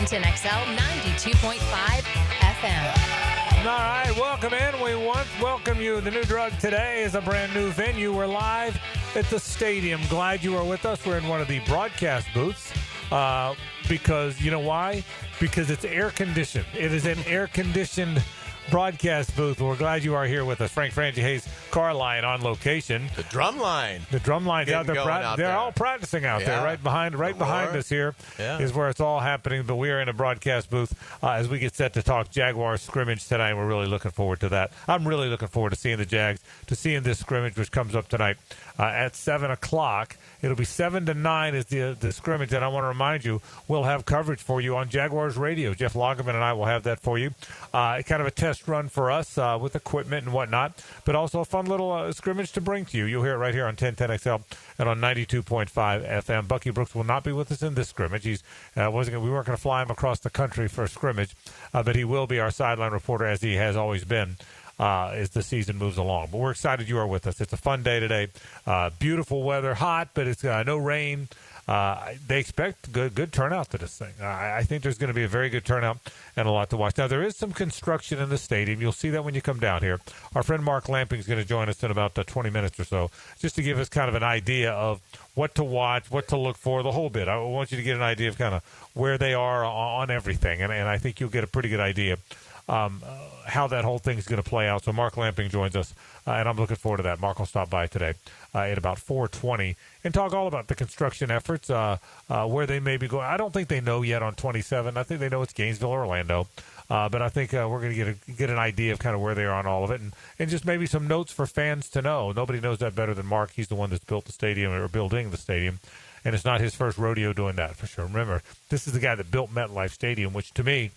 1010XL 92.5 FM. All right, welcome in. We welcome you. The New Drug today is a brand new venue. We're live at the stadium. Glad you are with us. We're in one of the broadcast booths because, you know why? Because it's air conditioned. It is an air conditioned broadcast booth. We're glad you are here with us. Frangie Hayes, car line on location. The drum line. The drum line's out there. They're all practicing out there. Right behind us here is where it's all happening. But we are in a broadcast booth as we get set to talk Jaguars Scrimmage tonight. We're really looking forward to that. I'm really looking forward to seeing the Jags, to seeing this scrimmage, which comes up tonight at 7 o'clock. It'll be 7 to 9 is the scrimmage, and I want to remind you, we'll have coverage for you on Jaguars Radio. Jeff Lagerman and I will have that for you. Kind of a test run for us with equipment and whatnot, but also a fun little scrimmage to bring to you. You'll hear it right here on 1010XL and on 92.5 FM. Bucky Brooks will not be with us in this scrimmage. We weren't going to fly him across the country for a scrimmage, but he will be our sideline reporter as he has always been. As the season moves along. But we're excited you are with us. It's a fun day today. Beautiful weather, hot, but it's no rain. They expect good turnout to this thing. I think there's going to be a very good turnout and a lot to watch. Now, there is some construction in the stadium. You'll see that when you come down here. Our friend Mark Lamping is going to join us in about 20 minutes or so, just to give us kind of an idea of what to watch, what to look for, the whole bit. I want you to get an idea of kind of where they are on everything, and I think you'll get a pretty good idea how that whole thing is going to play out. So Mark Lamping joins us, and I'm looking forward to that. Mark will stop by today at about 4:20 and talk all about the construction efforts, where they may be going. I don't think they know yet on 27. I think they know it's Gainesville, Orlando. But I think we're going to get an idea of kind of where they are on all of it, and just maybe some notes for fans to know. Nobody knows that better than Mark. He's the one that's built the stadium or building the stadium, and it's not his first rodeo doing that, for sure. Remember, this is the guy that built MetLife Stadium, which to me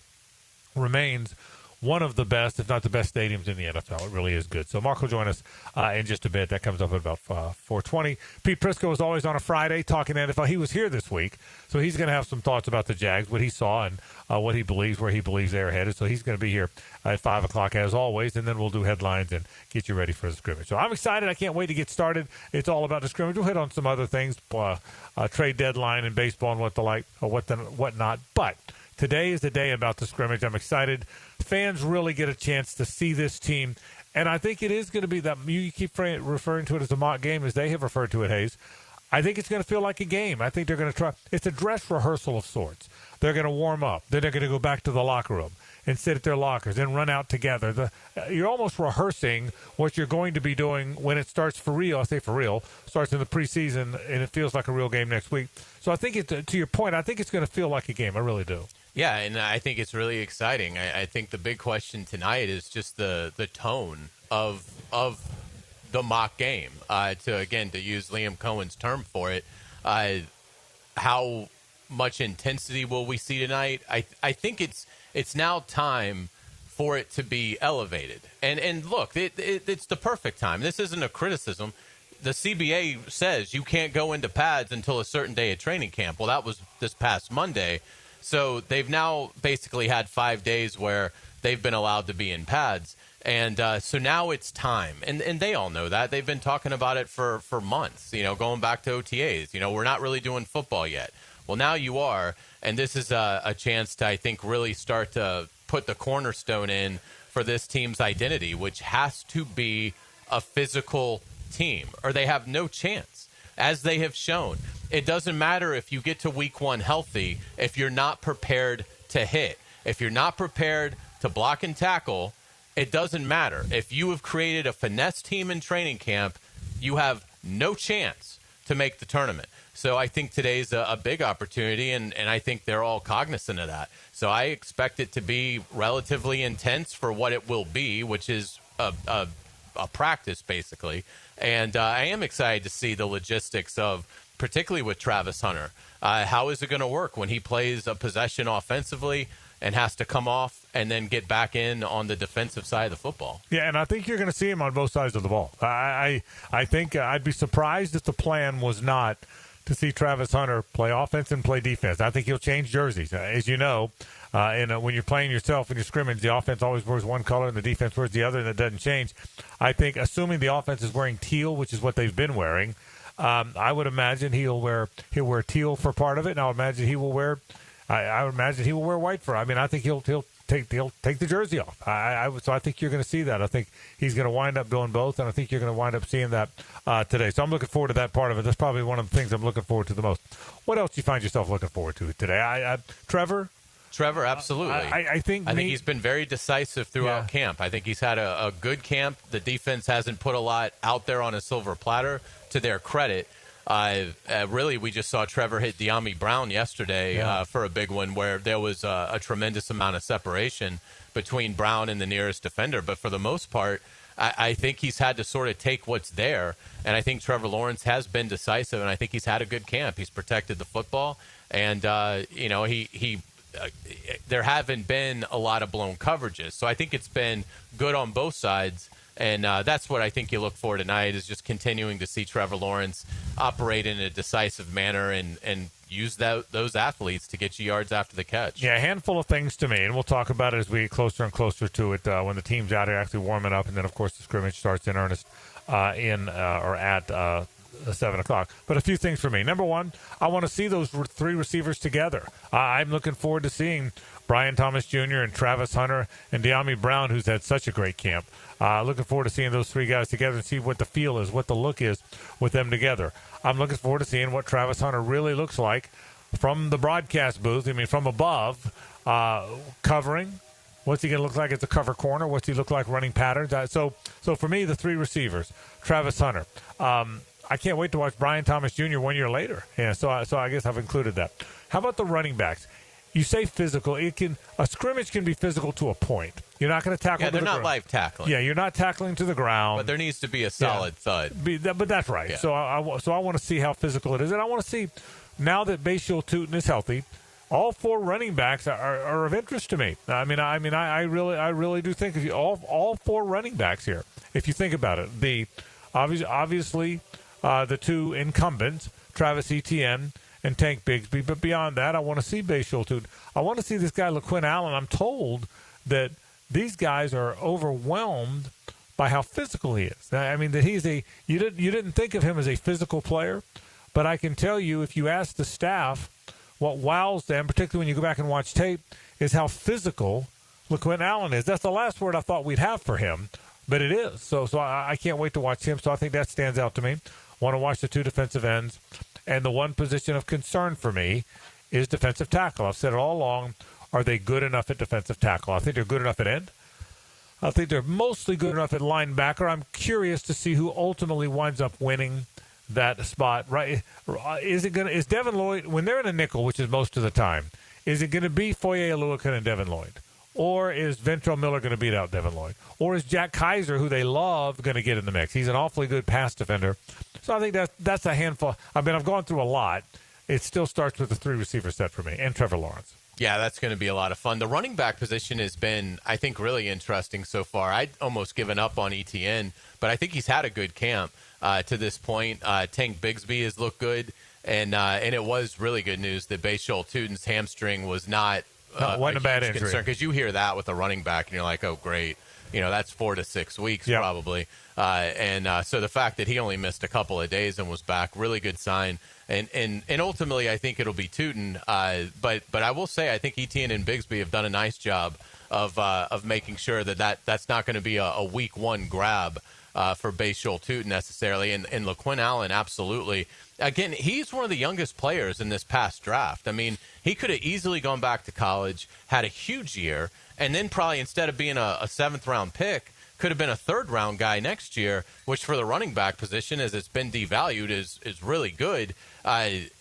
remains one of the best, if not the best stadiums in the NFL. It really is good. So Mark will join us in just a bit. That comes up at about 4:20. Pete Prisco is always on a Friday talking NFL. He was here this week, so he's going to have some thoughts about the Jags, what he saw and what he believes, where he believes they're headed. So he's going to be here at 5 o'clock as always, and then we'll do headlines and get you ready for the scrimmage. So I'm excited. I can't wait to get started. It's all about the scrimmage. We'll hit on some other things, trade deadline and baseball and what not. But today is the day about the scrimmage. I'm excited. Fans really get a chance to see this team, and I think it is going to be that you keep referring to it as a mock game, as they have referred to it, Hayes. I think it's going to feel like a game. I think they're going to try. It's a dress rehearsal of sorts. They're going to warm up. Then they're going to go back to the locker room and sit at their lockers and run out together. You're almost rehearsing what you're going to be doing when it starts for real. I say for real. Starts in the preseason, and it feels like a real game next week. So I think, to your point, I think it's going to feel like a game. I really do. Yeah, and I think it's really exciting. I think the big question tonight is just the tone of the mock game. To use Liam Cohen's term for it, how much intensity will we see tonight? I think it's now time for it to be elevated. And look, it's the perfect time. This isn't a criticism. The CBA says you can't go into pads until a certain day of training camp. Well, that was this past Monday. So they've now basically had 5 days where they've been allowed to be in pads. And so now it's time. And they all know that. They've been talking about it for months, going back to OTAs. We're not really doing football yet. Well, now you are. And this is a chance to, I think, really start to put the cornerstone in for this team's identity, which has to be a physical team, or they have no chance, as they have shown. It doesn't matter if you get to week one healthy if you're not prepared to hit. If you're not prepared to block and tackle, it doesn't matter. If you have created a finesse team in training camp, you have no chance to make the tournament. So I think today's a big opportunity, and I think they're all cognizant of that. So I expect it to be relatively intense for what it will be, which is a practice, basically. And I am excited to see the logistics of, particularly with Travis Hunter. How is it going to work when he plays a possession offensively and has to come off and then get back in on the defensive side of the football? Yeah, and I think you're going to see him on both sides of the ball. I think I'd be surprised if the plan was not to see Travis Hunter play offense and play defense. I think he'll change jerseys. As you know, when you're playing yourself in your scrimmage, the offense always wears one color and the defense wears the other, and it doesn't change. I think, assuming the offense is wearing teal, which is what they've been wearing, I would imagine he'll wear teal for part of it, and I would imagine he will wear I would imagine he will wear white for. I mean, I think he'll take the jersey off. So I think you're going to see that. I think he's going to wind up doing both, and I think you're going to wind up seeing that today. So I'm looking forward to that part of it. That's probably one of the things I'm looking forward to the most. What else do you find yourself looking forward to today? Trevor, absolutely. I think he's been very decisive throughout camp. I think he's had a good camp. The defense hasn't put a lot out there on a silver platter, to their credit. Really, we just saw Trevor hit De'Ami Brown yesterday for a big one, where there was a tremendous amount of separation between Brown and the nearest defender. But for the most part, I think he's had to sort of take what's there. And I think Trevor Lawrence has been decisive, and I think he's had a good camp. He's protected the football, and there haven't been a lot of blown coverages. So I think it's been good on both sides. And that's what I think you look for tonight, is just continuing to see Trevor Lawrence operate in a decisive manner and use those athletes to get you yards after the catch. Yeah, a handful of things to me, and we'll talk about it as we get closer and closer to it when the team's out here actually warming up, and then, of course, the scrimmage starts in earnest at 7 o'clock. But a few things for me. Number one, I want to see those three receivers together. I'm looking forward to seeing Brian Thomas Jr. and Travis Hunter and De'Ami Brown, who's had such a great camp. Looking forward to seeing those three guys together and see what the feel is, what the look is with them together. I'm looking forward to seeing what Travis Hunter really looks like from the broadcast booth. I mean, from above, covering. What's he going to look like as a cover corner? What's he look like running patterns? So for me, the three receivers, Travis Hunter. I can't wait to watch Brian Thomas Jr. 1 year later. Yeah, so I guess I've included that. How about the running backs? You say physical. A scrimmage can be physical to a point. You're not going to tackle. Yeah, they're not live tackling. Yeah, you're not tackling to the ground. But there needs to be a solid thud. But that's right. Yeah. So I want to see how physical it is, and I want to see, now that Bayshul Tootin is healthy, all four running backs are of interest to me. I really do think of all four running backs here. If you think about it, obviously the two incumbents, Travis Etienne and Tank Bigsby. But beyond that, I want to see Bayshul Tootin. I want to see this guy, LaQuinn Allen. I'm told that these guys are overwhelmed by how physical he is. I mean, that he's you didn't think of him as a physical player, but I can tell you, if you ask the staff, what wows them, particularly when you go back and watch tape, is how physical LaQuinn Allen is. That's the last word I thought we'd have for him, but it is. So I can't wait to watch him. So I think that stands out to me. Want to watch the two defensive ends. And the one position of concern for me is defensive tackle. I've said it all along. Are they good enough at defensive tackle? I think they're good enough at end. I think they're mostly good enough at linebacker. I'm curious to see who ultimately winds up winning that spot. Right? Is Devin Lloyd, when they're in a nickel, which is most of the time, is it going to be Foye Oluokun and Devin Lloyd? Or is Ventrell Miller going to beat out Devin Lloyd? Or is Jack Kaiser, who they love, going to get in the mix? He's an awfully good pass defender. So I think that's a handful. I mean, I've gone through a lot. It still starts with the three receiver set for me, and Trevor Lawrence. Yeah, that's going to be a lot of fun. The running back position has been, I think, really interesting so far. I'd almost given up on ETN, but I think he's had a good camp to this point. Tank Bigsby has looked good, and it was really good news that Bayshul Tootin's hamstring was not wasn't a bad injury. Because you hear that with a running back, and you're like, oh, great. That's 4 to 6 weeks probably. So the fact that he only missed a couple of days and was back, really good sign. And ultimately, I think it'll be Tootin. But I will say, I think Etienne and Bigsby have done a nice job of making sure that's not going to be a week one grab for Bayshul Tootin necessarily. And LaQuinn Allen, absolutely. Again, he's one of the youngest players in this past draft. I mean, he could have easily gone back to college, had a huge year, and then probably instead of being a seventh-round pick, could have been a third-round guy next year, which for the running back position, as it's been devalued, is really good.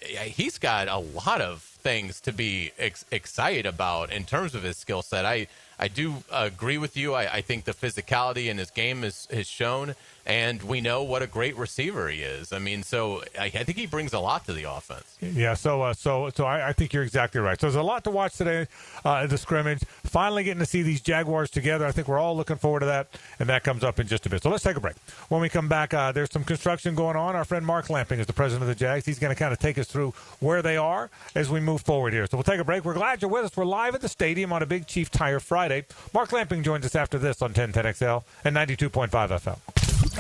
He's got a lot of things to be excited about in terms of his skill set. I do agree with you. I think the physicality in his game has shown, and we know what a great receiver he is. I mean, so I think he brings a lot to the offense. Yeah, so I think you're exactly right. So there's a lot to watch today at the scrimmage. Finally getting to see these Jaguars together. I think we're all looking forward to that, and that comes up in just a bit. So let's take a break. When we come back, there's some construction going on. Our friend Mark Lamping is the president of the Jags. He's going to kind of take us through where they are as we move forward here. So we'll take a break. We're glad you're with us. We're live at the stadium on a Big Chief Tire Friday. Mark Lamping joins us after this on 1010XL and 92.5 FM.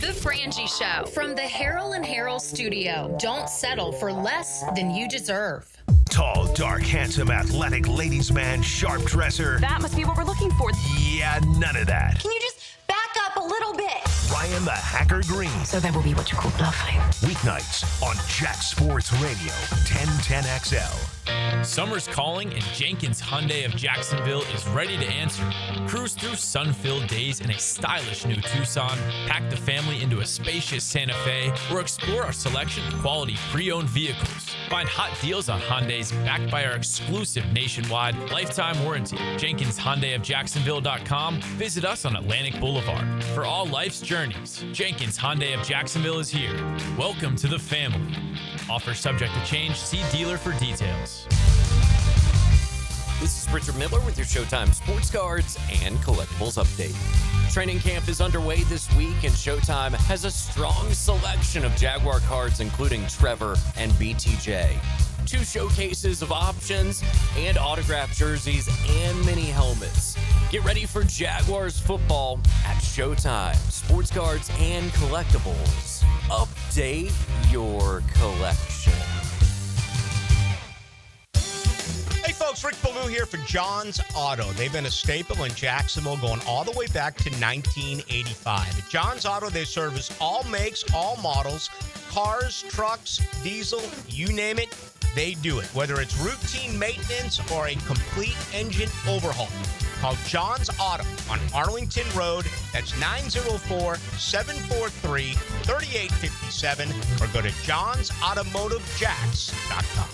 The Frangie Show from the Harrell and Harrell studio. Don't settle for less than you deserve. Tall, dark, handsome, athletic, ladies' man, sharp dresser. That must be what we're looking for. Yeah, none of that. Can you just back up a little bit? Ryan the Hacker Green. So that will be what you call bluffing. Weeknights on Jack Sports Radio, 1010XL. Summer's calling, and Jenkins Hyundai of Jacksonville is ready to answer. Cruise through sun-filled days in a stylish new Tucson, pack the family into a spacious Santa Fe, or explore our selection of quality pre-owned vehicles. Find hot deals on Hyundais backed by our exclusive nationwide lifetime warranty. Jenkins Hyundai of Jacksonville.com. Visit us on Atlantic Boulevard. For all life's journeys, Jenkins Hyundai of Jacksonville is here. Welcome to the family. Offer subject to change. See dealer for details. This is Richard Miller with your Showtime Sports Cards and Collectibles Update. Training camp is underway this week, and Showtime has a strong selection of Jaguar cards, including Trevor and BTJ. 2 showcases of options and autographed jerseys and mini helmets. Get ready for Jaguars football at Showtime Sports Cards and Collectibles. Update your collection. Hey folks, Rick Ballou here for John's Auto. They've been a staple in Jacksonville going all the way back to 1985. At John's Auto, they service all makes, all models, cars, trucks, diesel, you name it, they do it. Whether it's routine maintenance or a complete engine overhaul. Call John's Auto on Arlington Road. That's 904-743-3857 or go to johnsautomotivejacks.com.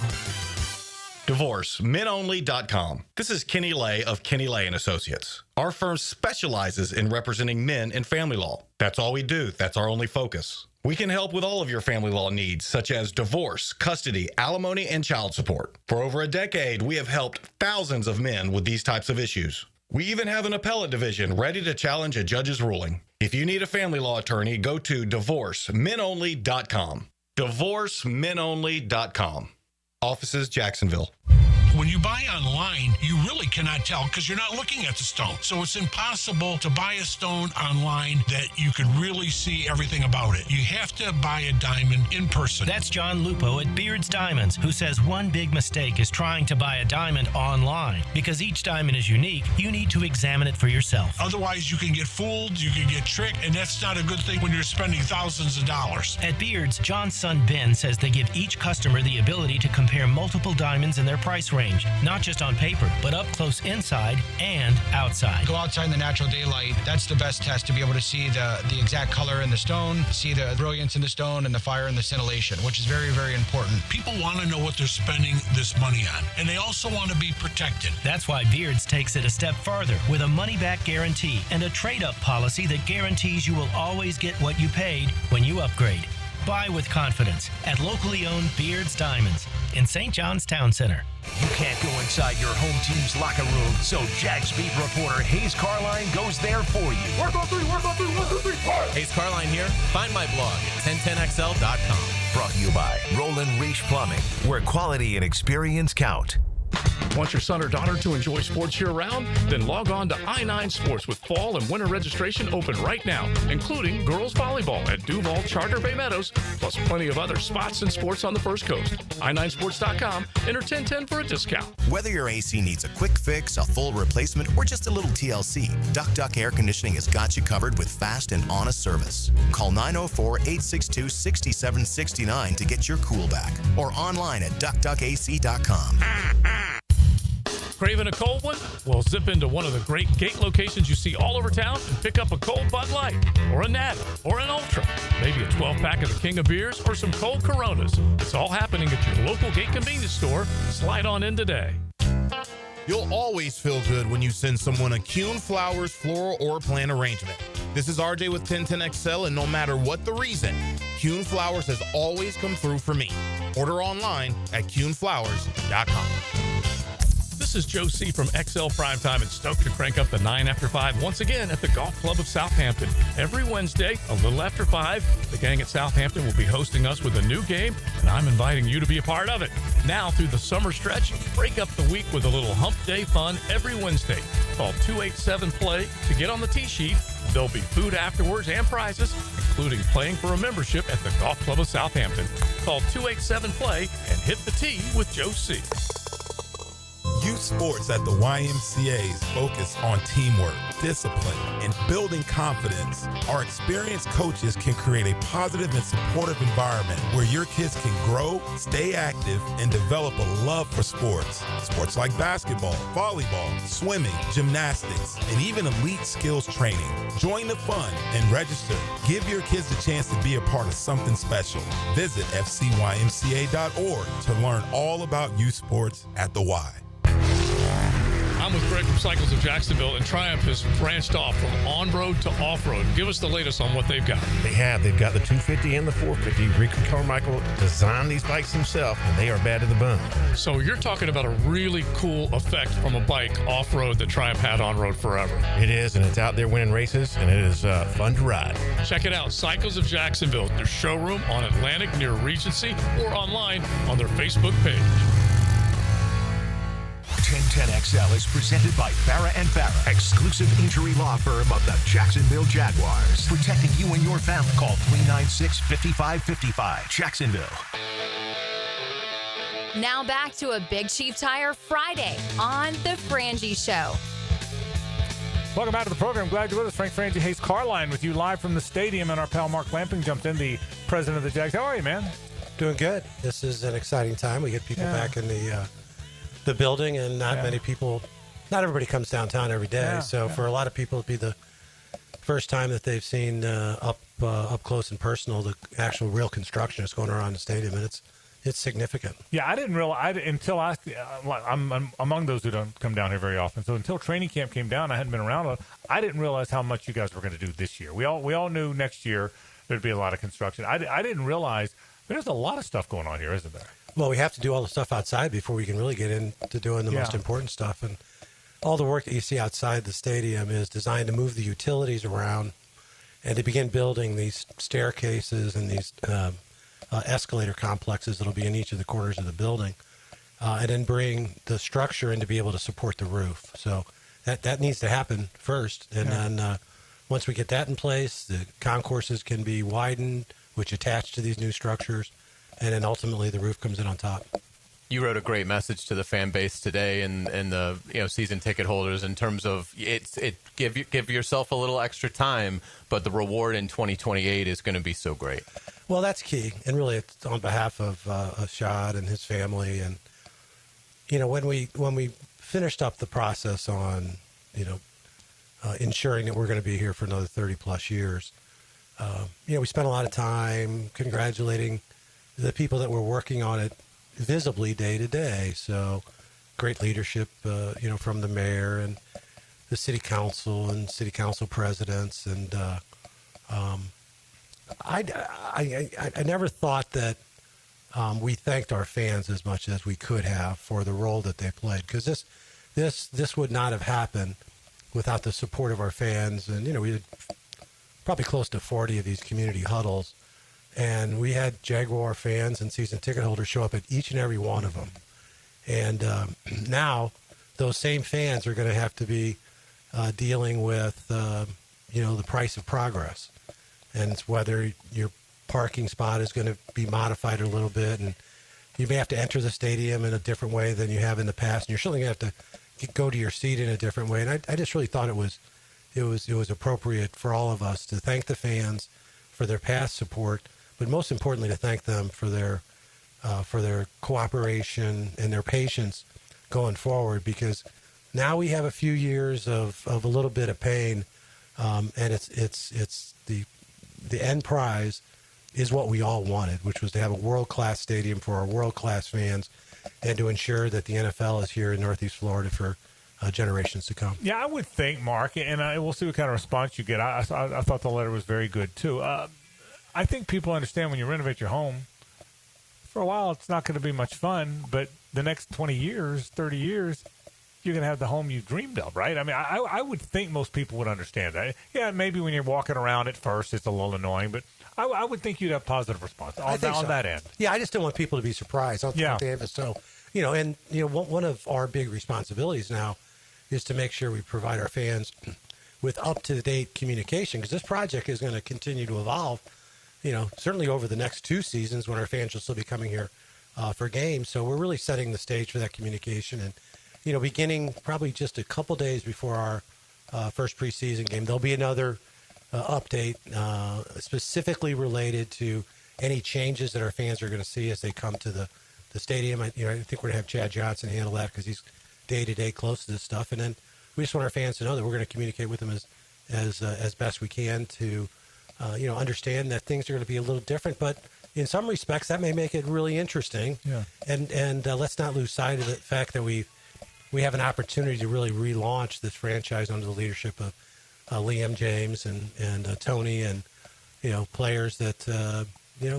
DivorceMenOnly.com. This is Kenny Lay of Kenny Lay & Associates. Our firm specializes in representing men in family law. That's all we do. That's our only focus. We can help with all of your family law needs, such as divorce, custody, alimony, and child support. For over a decade, we have helped thousands of men with these types of issues. We even have an appellate division ready to challenge a judge's ruling. If you need a family law attorney, go to DivorceMenOnly.com. DivorceMenOnly.com. Offices, Jacksonville. When you buy online, you really cannot tell because you're not looking at the stone. So it's impossible to buy a stone online that you could really see everything about it. You have to buy a diamond in person. That's John Lupo at Beard's Diamonds, who says one big mistake is trying to buy a diamond online. Because each diamond is unique, you need to examine it for yourself. Otherwise, you can get fooled, you can get tricked, and that's not a good thing when you're spending thousands of dollars. At Beard's, John's son Ben says they give each customer the ability to compare multiple diamonds in their price range. Not just on paper, but up close inside and outside. Go outside in the natural daylight. That's the best test to be able to see the exact color in the stone, see the brilliance in the stone, and the fire and the scintillation, which is very, very important. People want to know what they're spending this money on, and they also want to be protected. That's why Beard's takes it a step farther with a money-back guarantee and a trade-up policy that guarantees you will always get what you paid when you upgrade. Buy with confidence at locally owned Beard's Diamonds in St. John's Town Center. You can't go inside your home team's locker room, so Jags beat reporter Hayes Carline goes there for you. Work on three, 1, 2, 3. Hayes Carline here. Find my blog at 1010XL.com. Brought to you by Roland Reach Plumbing, where quality and experience count. Want your son or daughter to enjoy sports year-round? Then log on to I-9 Sports with fall and winter registration open right now, including girls volleyball at Duval Charter Bay Meadows, plus plenty of other spots and sports on the First Coast. I9sports.com, enter 1010 for a discount. Whether your AC needs a quick fix, a full replacement, or just a little TLC, Duck Air Conditioning has got you covered with fast and honest service. Call 904-862-6769 to get your cool back, or online at duckac.com. Craving a cold one? Well, zip into one of the great gate locations you see all over town and pick up a cold Bud Light, or a Natty, or an Ultra. Maybe a 12-pack of the King of Beers, or some cold Coronas. It's all happening at your local gate convenience store. Slide on in today. You'll always feel good when you send someone a Kuhn Flowers floral or plant arrangement. This is RJ with 1010XL, and no matter what the reason, Kuhn Flowers has always come through for me. Order online at KuhnFlowers.com. This is Joe C. from XL Primetime and stoked to crank up the 9 after 5 once again at the Golf Club of Southampton. Every Wednesday, a little after 5, the gang at Southampton will be hosting us with a new game, and I'm inviting you to be a part of it. Now, through the summer stretch, break up the week with a little hump day fun every Wednesday. Call 287-PLAY to get on the tee sheet. There'll be food afterwards and prizes, including playing for a membership at the Golf Club of Southampton. Call 287-PLAY and hit the tee with Joe C. Youth sports at the YMCA is focused on teamwork, discipline, and building confidence. Our experienced coaches can create a positive and supportive environment where your kids can grow, stay active, and develop a love for sports. Sports like basketball, volleyball, swimming, gymnastics, and even elite skills training. Join the fun and register. Give your kids a chance to be a part of something special. Visit fcymca.org to learn all about youth sports at the Y. I'm with Greg from Cycles of Jacksonville, and Triumph has branched off from on-road to off-road. Give us the latest on what they've got. They've got the 250 and the 450. Rick Carmichael designed these bikes himself, and they are bad to the bone. So you're talking about a really cool effect from a bike off-road that Triumph had on-road forever. It is, and it's out there winning races, and it is fun to ride. Check it out, Cycles of Jacksonville, their showroom on Atlantic near Regency, or online on their Facebook page. 1010XL is presented by Farah & Farah, exclusive injury law firm of the Jacksonville Jaguars. Protecting you and your family. Call 396-5555. Jacksonville. Now back to a Big Chief Tire Friday on The Frangie Show. Welcome back to the program. Glad you're with us. Frank Frangie, Hayes Carline with you live from the stadium, and our pal Mark Lamping jumped in, the president of the Jags. How are you, man? Doing good. This is an exciting time. We get people back in the building, and not everybody comes downtown every day. For a lot of people, it'd be the first time that they've seen up close and personal the actual real construction that's going around the stadium, and it's significant. Yeah, I didn't realize I'm among those who don't come down here very often. So until training camp came down, I hadn't been around. I didn't realize how much you guys were going to do this year. We all knew next year there'd be a lot of construction. I didn't realize there's a lot of stuff going on here, isn't there? Well, we have to do all the stuff outside before we can really get into doing the most important stuff. And all the work that you see outside the stadium is designed to move the utilities around and to begin building these staircases and these escalator complexes that'll be in each of the corners of the building, and then bring the structure in to be able to support the roof. So that needs to happen first. And then once we get that in place, the concourses can be widened, which attach to these new structures. And then ultimately the roof comes in on top. You wrote a great message to the fan base today and the season ticket holders in terms of give yourself a little extra time, but the reward in 2028 is going to be so great. Well, that's key, and really it's on behalf of Shad and his family. And when we finished up the process on ensuring that we're going to be here for another 30 plus years, we spent a lot of time congratulating the people that were working on it visibly day to day. So great leadership, from the mayor and the city council and city council presidents. And I never thought that we thanked our fans as much as we could have for the role that they played, because this would not have happened without the support of our fans. And, we had probably close to 40 of these community huddles. And we had Jaguar fans and season ticket holders show up at each and every one of them. And now those same fans are going to have to be dealing with, the price of progress. And it's whether your parking spot is going to be modified a little bit. And you may have to enter the stadium in a different way than you have in the past. And you're certainly going to have to go to your seat in a different way. And I just really thought it was appropriate for all of us to thank the fans for their past support, but most importantly to thank them for their cooperation and their patience going forward, because now we have a few years of a little bit of pain, and it's the end prize is what we all wanted, which was to have a world-class stadium for our world-class fans and to ensure that the NFL is here in Northeast Florida for generations to come. Yeah, I would think, Mark, and we'll see what kind of response you get. I thought the letter was very good, too. I think people understand when you renovate your home, for a while it's not going to be much fun, but the next 20 years, 30 years, you're going to have the home you dreamed of, right? I mean, I would think most people would understand that. Yeah, maybe when you're walking around at first it's a little annoying, but I would think you'd have positive response on that end. Yeah, I just don't want people to be surprised. I don't think so. One of our big responsibilities now is to make sure we provide our fans with up-to-date communication, because this project is going to continue to evolve, certainly over the next 2 seasons when our fans will still be coming here for games. So we're really setting the stage for that communication. And, beginning probably just a couple days before our first preseason game, there'll be another update specifically related to any changes that our fans are going to see as they come to the stadium. I think we're going to have Chad Johnson handle that because he's day-to-day close to this stuff. And then we just want our fans to know that we're going to communicate with them as best we can to, understand that things are going to be a little different. But in some respects, that may make it really interesting. Yeah. And let's not lose sight of the fact that we have an opportunity to really relaunch this franchise under the leadership of Liam James and Tony and, players that, are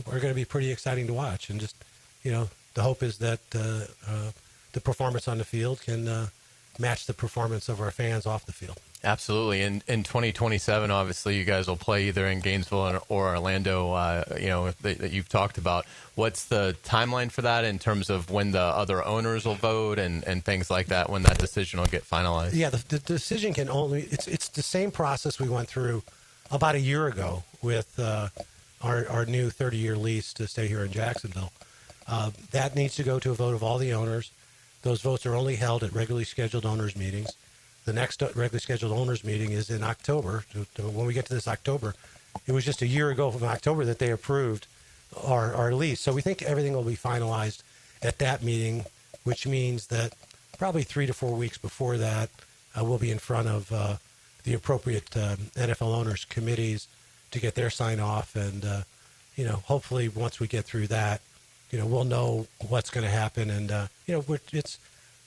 going to be pretty exciting to watch. And just, the hope is that the performance on the field can match the performance of our fans off the field. Absolutely. In 2027, obviously, you guys will play either in Gainesville or Orlando, that you've talked about. What's the timeline for that in terms of when the other owners will vote and things like that, when that decision will get finalized? Yeah, the decision can only – it's the same process we went through about a year ago with our new 30-year lease to stay here in Jacksonville. That needs to go to a vote of all the owners. Those votes are only held at regularly scheduled owners' meetings. The next regularly scheduled owners' meeting is in October. When we get to this October, it was just a year ago from October that they approved our lease. So we think everything will be finalized at that meeting, which means that probably 3 to 4 weeks before that, we'll be in front of the appropriate NFL owners' committees to get their sign-off. And, hopefully once we get through that, we'll know what's going to happen. And,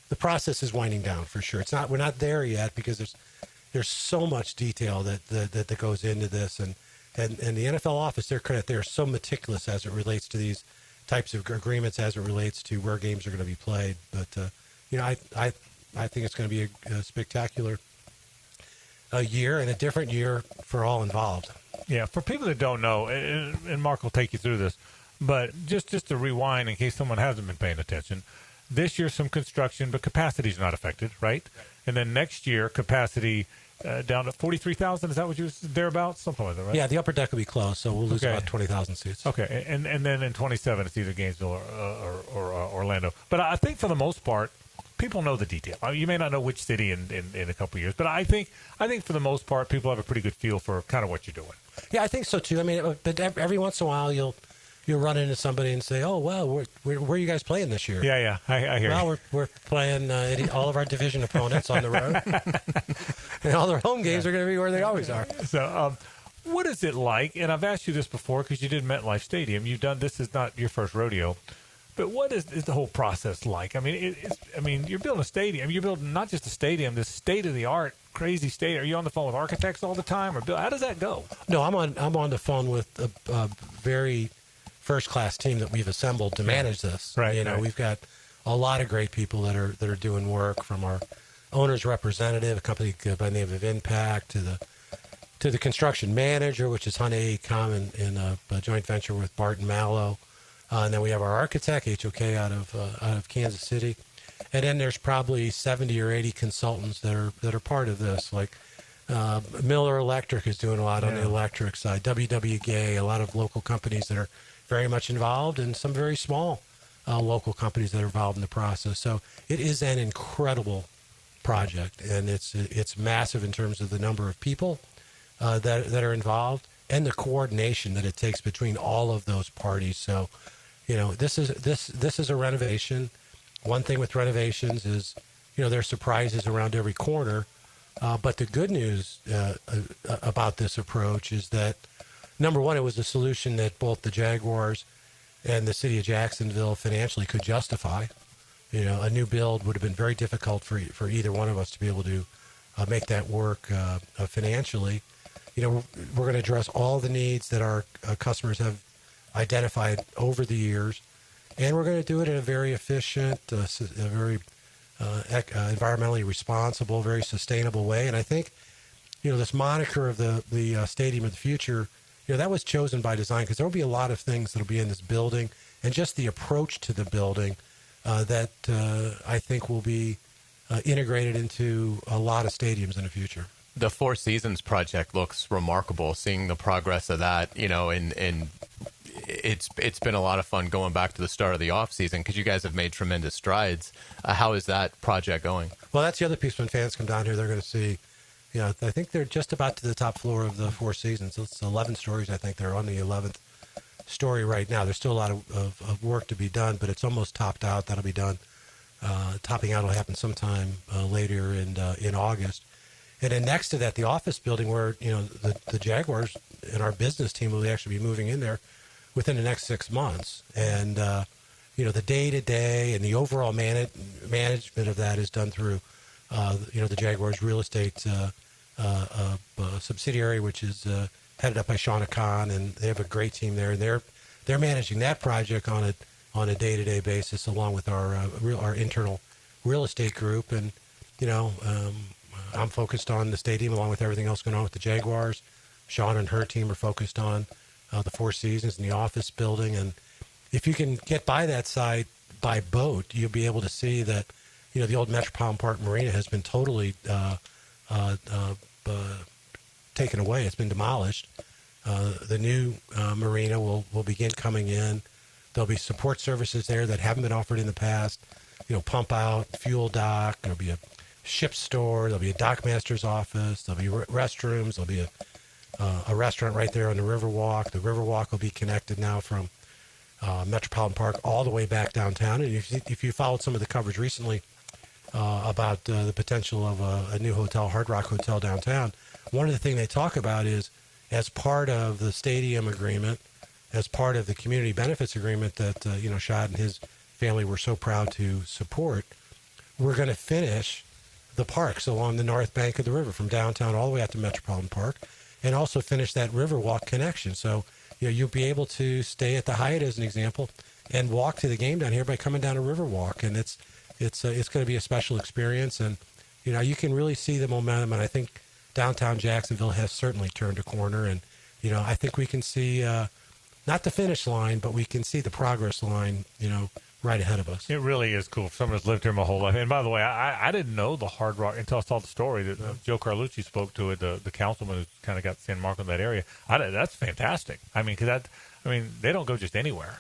the process is winding down for sure. We're not there yet because there's so much detail that goes into this. And the NFL office, they're so meticulous as it relates to these types of agreements, as it relates to where games are going to be played. But, I think it's going to be a spectacular year and a different year for all involved. Yeah, for people that don't know, and Mark will take you through this, but just to rewind in case someone hasn't been paying attention, this year some construction, but capacity is not affected, right? And then next year capacity down to 43,000. Is that what you thereabouts? Something like that, right? Yeah, the upper deck will be closed, so we'll lose about 20,000 seats. Okay, and then in 27 it's either Gainesville or Orlando. But I think for the most part, people know the detail. You may not know which city in a couple of years, but I think for the most part, people have a pretty good feel for kind of what you're doing. Yeah, I think so too. I mean, but every once in a while you'll run into somebody and say, "Oh, well, where are you guys playing this year?" Yeah, I hear. Well, we're playing all of our division opponents on the road, and all their home games are going to be where they always are. So, what is it like? And I've asked you this before because you did MetLife Stadium. You've done this is not your first rodeo, but what is the whole process like? I mean, you're building a stadium. You're building not just a stadium, this state of the art, crazy state. Are you on the phone with architects all the time, or how does that go? No, I'm on the phone with a very first-class team that we've assembled to manage this. Right. We've got a lot of great people that are doing work, from our owner's representative, a company by the name of Impact, to the construction manager, which is Hyundai AECOM in a joint venture with Barton Mallow. And then we have our architect, HOK, out of Kansas City. And then there's probably 70 or 80 consultants that are part of this. Like Miller Electric is doing a lot on the electric side. WW Gay, a lot of local companies that are very much involved, and some very small local companies that are involved in the process. So it is an incredible project, and it's massive in terms of the number of people that are involved and the coordination that it takes between all of those parties. So, this is a renovation. One thing with renovations is, there's surprises around every corner. But the good news about this approach is that, number one, it was a solution that both the Jaguars and the city of Jacksonville financially could justify. A new build would have been very difficult for either one of us to be able to make that work financially. We're going to address all the needs that our customers have identified over the years, and we're going to do it in a very efficient, a very environmentally responsible, very sustainable way. And I think, this moniker of the Stadium of the Future, that was chosen by design because there will be a lot of things that will be in this building, and just the approach to the building that I think will be integrated into a lot of stadiums in the future. The Four Seasons project looks remarkable, seeing the progress of that, and it's been a lot of fun going back to the start of the off season because you guys have made tremendous strides. How is that project going? Well, that's the other piece. When fans come down here, they're going to see, I think they're just about to the top floor of the Four Seasons. It's 11 stories. I think they're on the 11th story right now. There's still a lot of work to be done, but it's almost topped out. That'll be done. Topping out will happen sometime later in August. And then next to that, the office building where, the Jaguars and our business team will actually be moving in there within the next 6 months. And, the day-to-day and the overall management of that is done through, the Jaguars real estate subsidiary, which is headed up by Shauna Khan, and they have a great team there. And they're managing that project on a day-to-day basis along with our internal real estate group. And, I'm focused on the stadium along with everything else going on with the Jaguars. Sean and her team are focused on the Four Seasons and the office building. And if you can get by that side by boat, you'll be able to see that, the old Metropolitan Park Marina has been totally taken away. It's been demolished. The new marina will begin coming in. There'll be support services there that haven't been offered in the past. Pump out, fuel dock. There'll be a ship store. There'll be a dockmaster's office. There'll be restrooms. There'll be a restaurant right there on the Riverwalk. The Riverwalk will be connected now from Metropolitan Park all the way back downtown. And if you followed some of the coverage recently about the potential of a new hotel, Hard Rock Hotel downtown, one of the things they talk about is as part of the stadium agreement, as part of the community benefits agreement that, Shad and his family were so proud to support, we're going to finish the parks along the north bank of the river from downtown all the way out to Metropolitan Park, and also finish that Riverwalk connection. So, you'll be able to stay at the Hyatt, as an example, and walk to the game down here by coming down a Riverwalk. And it's going to be a special experience. And, you can really see the momentum. And I think downtown Jacksonville has certainly turned a corner. And, I think we can see not the finish line, but we can see the progress line, right ahead of us. It really is cool. Someone that's lived here my whole life. And by the way, I didn't know the Hard Rock until I saw the story that Joe Carlucci spoke to it, the councilman who kind of got San Marco in that area. That's fantastic. Because they don't go just anywhere.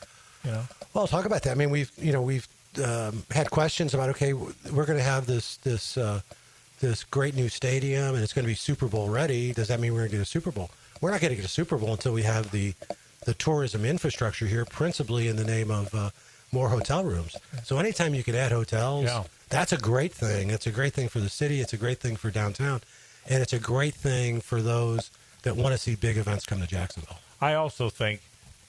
Well, talk about that. I mean, we've had questions about, okay, we're going to have this great new stadium and it's going to be Super Bowl ready. Does that mean we're going to get a Super Bowl? We're not going to get a Super Bowl until we have the tourism infrastructure here, principally in the name of more hotel rooms. So anytime you can add hotels, that's a great thing. It's a great thing for the city. It's a great thing for downtown. And it's a great thing for those that want to see big events come to Jacksonville. I also think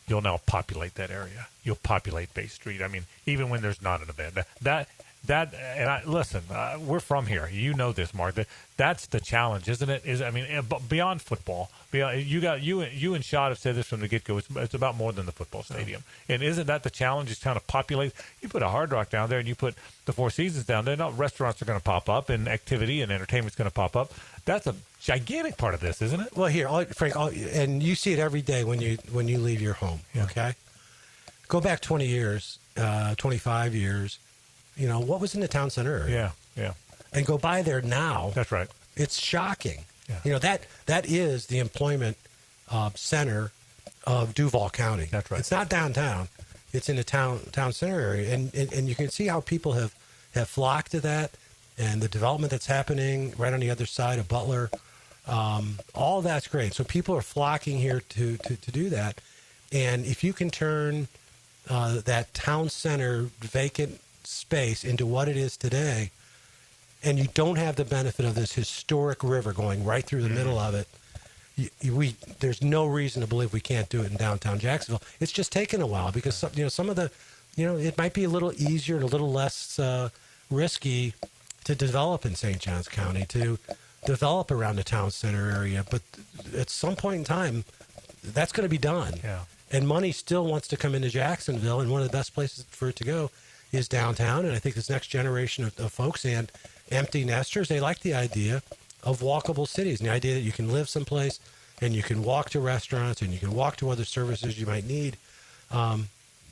you'll now populate that area. You'll populate Bay Street. Even when there's not an event. Listen, we're from here. You know this, Mark. That's the challenge, isn't it? Beyond football, you and Shad have said this from the get-go. It's about more than the football stadium. And isn't that the challenge? Is kind of populate. You put a Hard Rock down there, and you put the Four Seasons down there. Now restaurants are going to pop up, and activity and entertainment's going to pop up. That's a gigantic part of this, isn't it? Well, here, Frank, and you see it every day when you leave your home. Yeah. Okay, go back 20 years, 25 years. What was in the town center area? Yeah. And go by there now. That's right. It's shocking. Yeah. That is the employment center of Duval County. That's right. It's not downtown. It's in the town center area. And you can see how people have flocked to that and the development that's happening right on the other side of Butler. All that's great. So people are flocking here to do that. And if you can turn that town center vacant space into what it is today, and you don't have the benefit of this historic river going right through the middle of it, there's no reason to believe we can't do it in downtown Jacksonville. It's just taken a while because some of the it might be a little easier and a little less risky to develop in St. Johns County, to develop around the town center area, but at some point in time that's going to be done. Yeah. And money still wants to come into Jacksonville, and one of the best places for it to go is downtown. And I think this next generation of folks and empty nesters, they like the idea of walkable cities and the idea that you can live someplace and you can walk to restaurants and you can walk to other services you might need.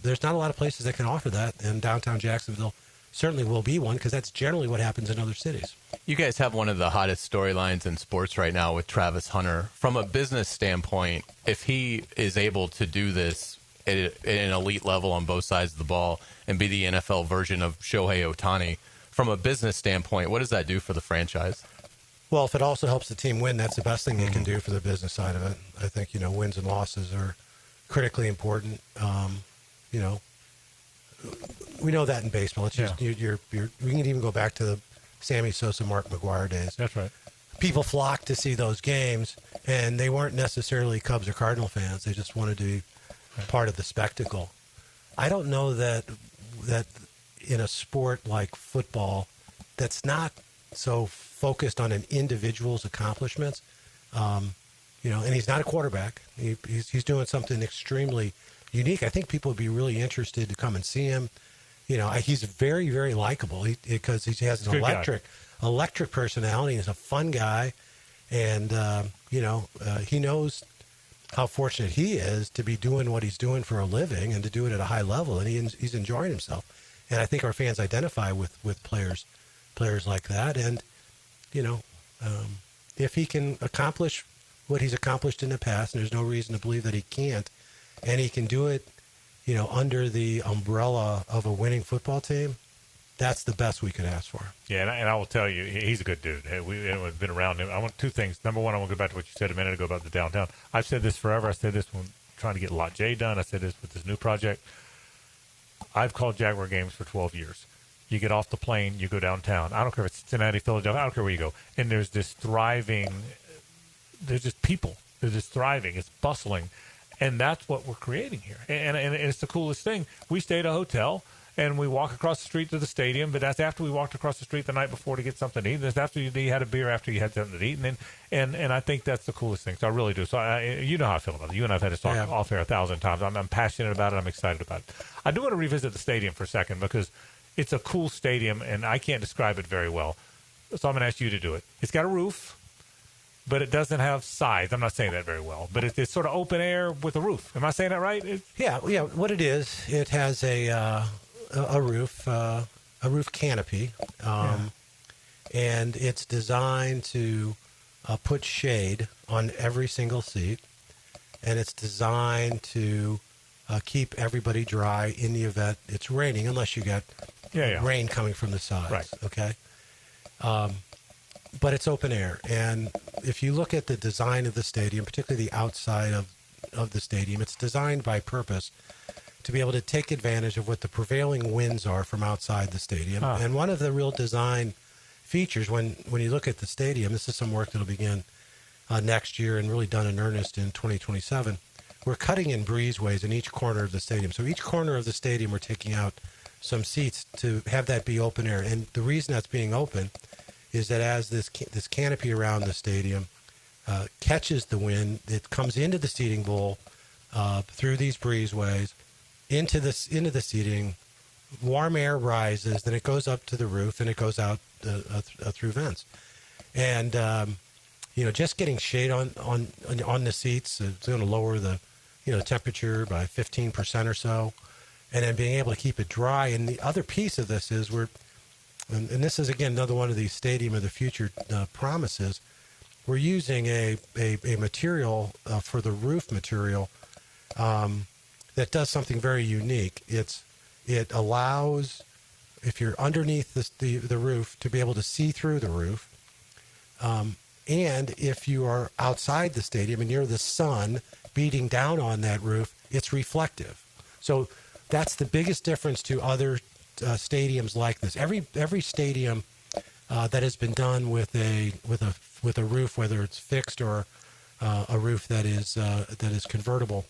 There's not a lot of places that can offer that, and downtown Jacksonville certainly will be one, because that's generally what happens in other cities. You guys have one of the hottest storylines in sports right now with Travis Hunter. From a business standpoint, if he is able to do this at an elite level on both sides of the ball and be the NFL version of Shohei Ohtani, from a business standpoint, what does that do for the franchise? Well, if it also helps the team win, that's the best thing they can do for the business side of it. I think, wins and losses are critically important. We know that in baseball. It's just we can even go back to the Sammy Sosa, Mark McGwire days. That's right. People flocked to see those games, and they weren't necessarily Cubs or Cardinal fans. They just wanted to be part of the spectacle. I don't know that in a sport like football that's not so focused on an individual's accomplishments, and he's not a quarterback. He's doing something extremely unique. I think people would be really interested to come and see him. He's very, very likable because he has an electric personality. He's a fun guy, and he knows how fortunate he is to be doing what he's doing for a living and to do it at a high level, and he's enjoying himself. And I think our fans identify with players like that. And if he can accomplish what he's accomplished in the past, and there's no reason to believe that he can't, and he can do it, under the umbrella of a winning football team, that's the best we could ask for. Yeah, and I will tell you, he's a good dude. We've been around him. I want two things. Number one, I want to go back to what you said a minute ago about the downtown. I've said this forever. I said this when trying to get Lot J done. I said this with this new project. I've called Jaguar games for 12 years. You get off the plane, you go downtown. I don't care if it's Cincinnati, Philadelphia. I don't care where you go. And there's this thriving. There's just people. There's this thriving. It's bustling. And that's what we're creating here. And it's the coolest thing. We stayed at a hotel, and we walk across the street to the stadium, but that's after we walked across the street the night before to get something to eat. That's after you had a beer, after you had something to eat. And I think that's the coolest thing. So I really do. So you know how I feel about it. You and I have had this talk off air 1,000 times. I'm passionate about it. I'm excited about it. I do want to revisit the stadium for a second because it's a cool stadium, and I can't describe it very well. So I'm going to ask you to do it. It's got a roof, but it doesn't have sides. I'm not saying that very well, but it's sort of open air with a roof. Am I saying that right? Yeah. What it is, it has a roof canopy, and it's designed to put shade on every single seat, and it's designed to keep everybody dry in the event it's raining, unless you got rain coming from the sides. Right. Okay. But it's open air, and if you look at the design of the stadium, particularly the outside of the stadium, it's designed by purpose to be able to take advantage of what the prevailing winds are from outside the stadium. And one of the real design features when you look at the stadium, this is some work that'll begin next year and really done in earnest in 2027. We're cutting in breezeways in each corner of the stadium. So each corner of the stadium, we're taking out some seats to have that be open air. And the reason that's being open is that as this canopy around the stadium catches the wind, it comes into the seating bowl through these breezeways into the seating. Warm air rises, then it goes up to the roof, and it goes out through vents. And just getting shade on the seats is going to lower the temperature by 15% or so, and then being able to keep it dry. And the other piece of this is and this is, again, another one of these Stadium of the Future promises. We're using a material for the roof material that does something very unique. It allows, if you're underneath the roof, to be able to see through the roof. And if you are outside the stadium and you're the sun beating down on that roof, it's reflective. So that's the biggest difference to other stadiums like this. Every stadium that has been done with a roof, whether it's fixed or a roof that is convertible,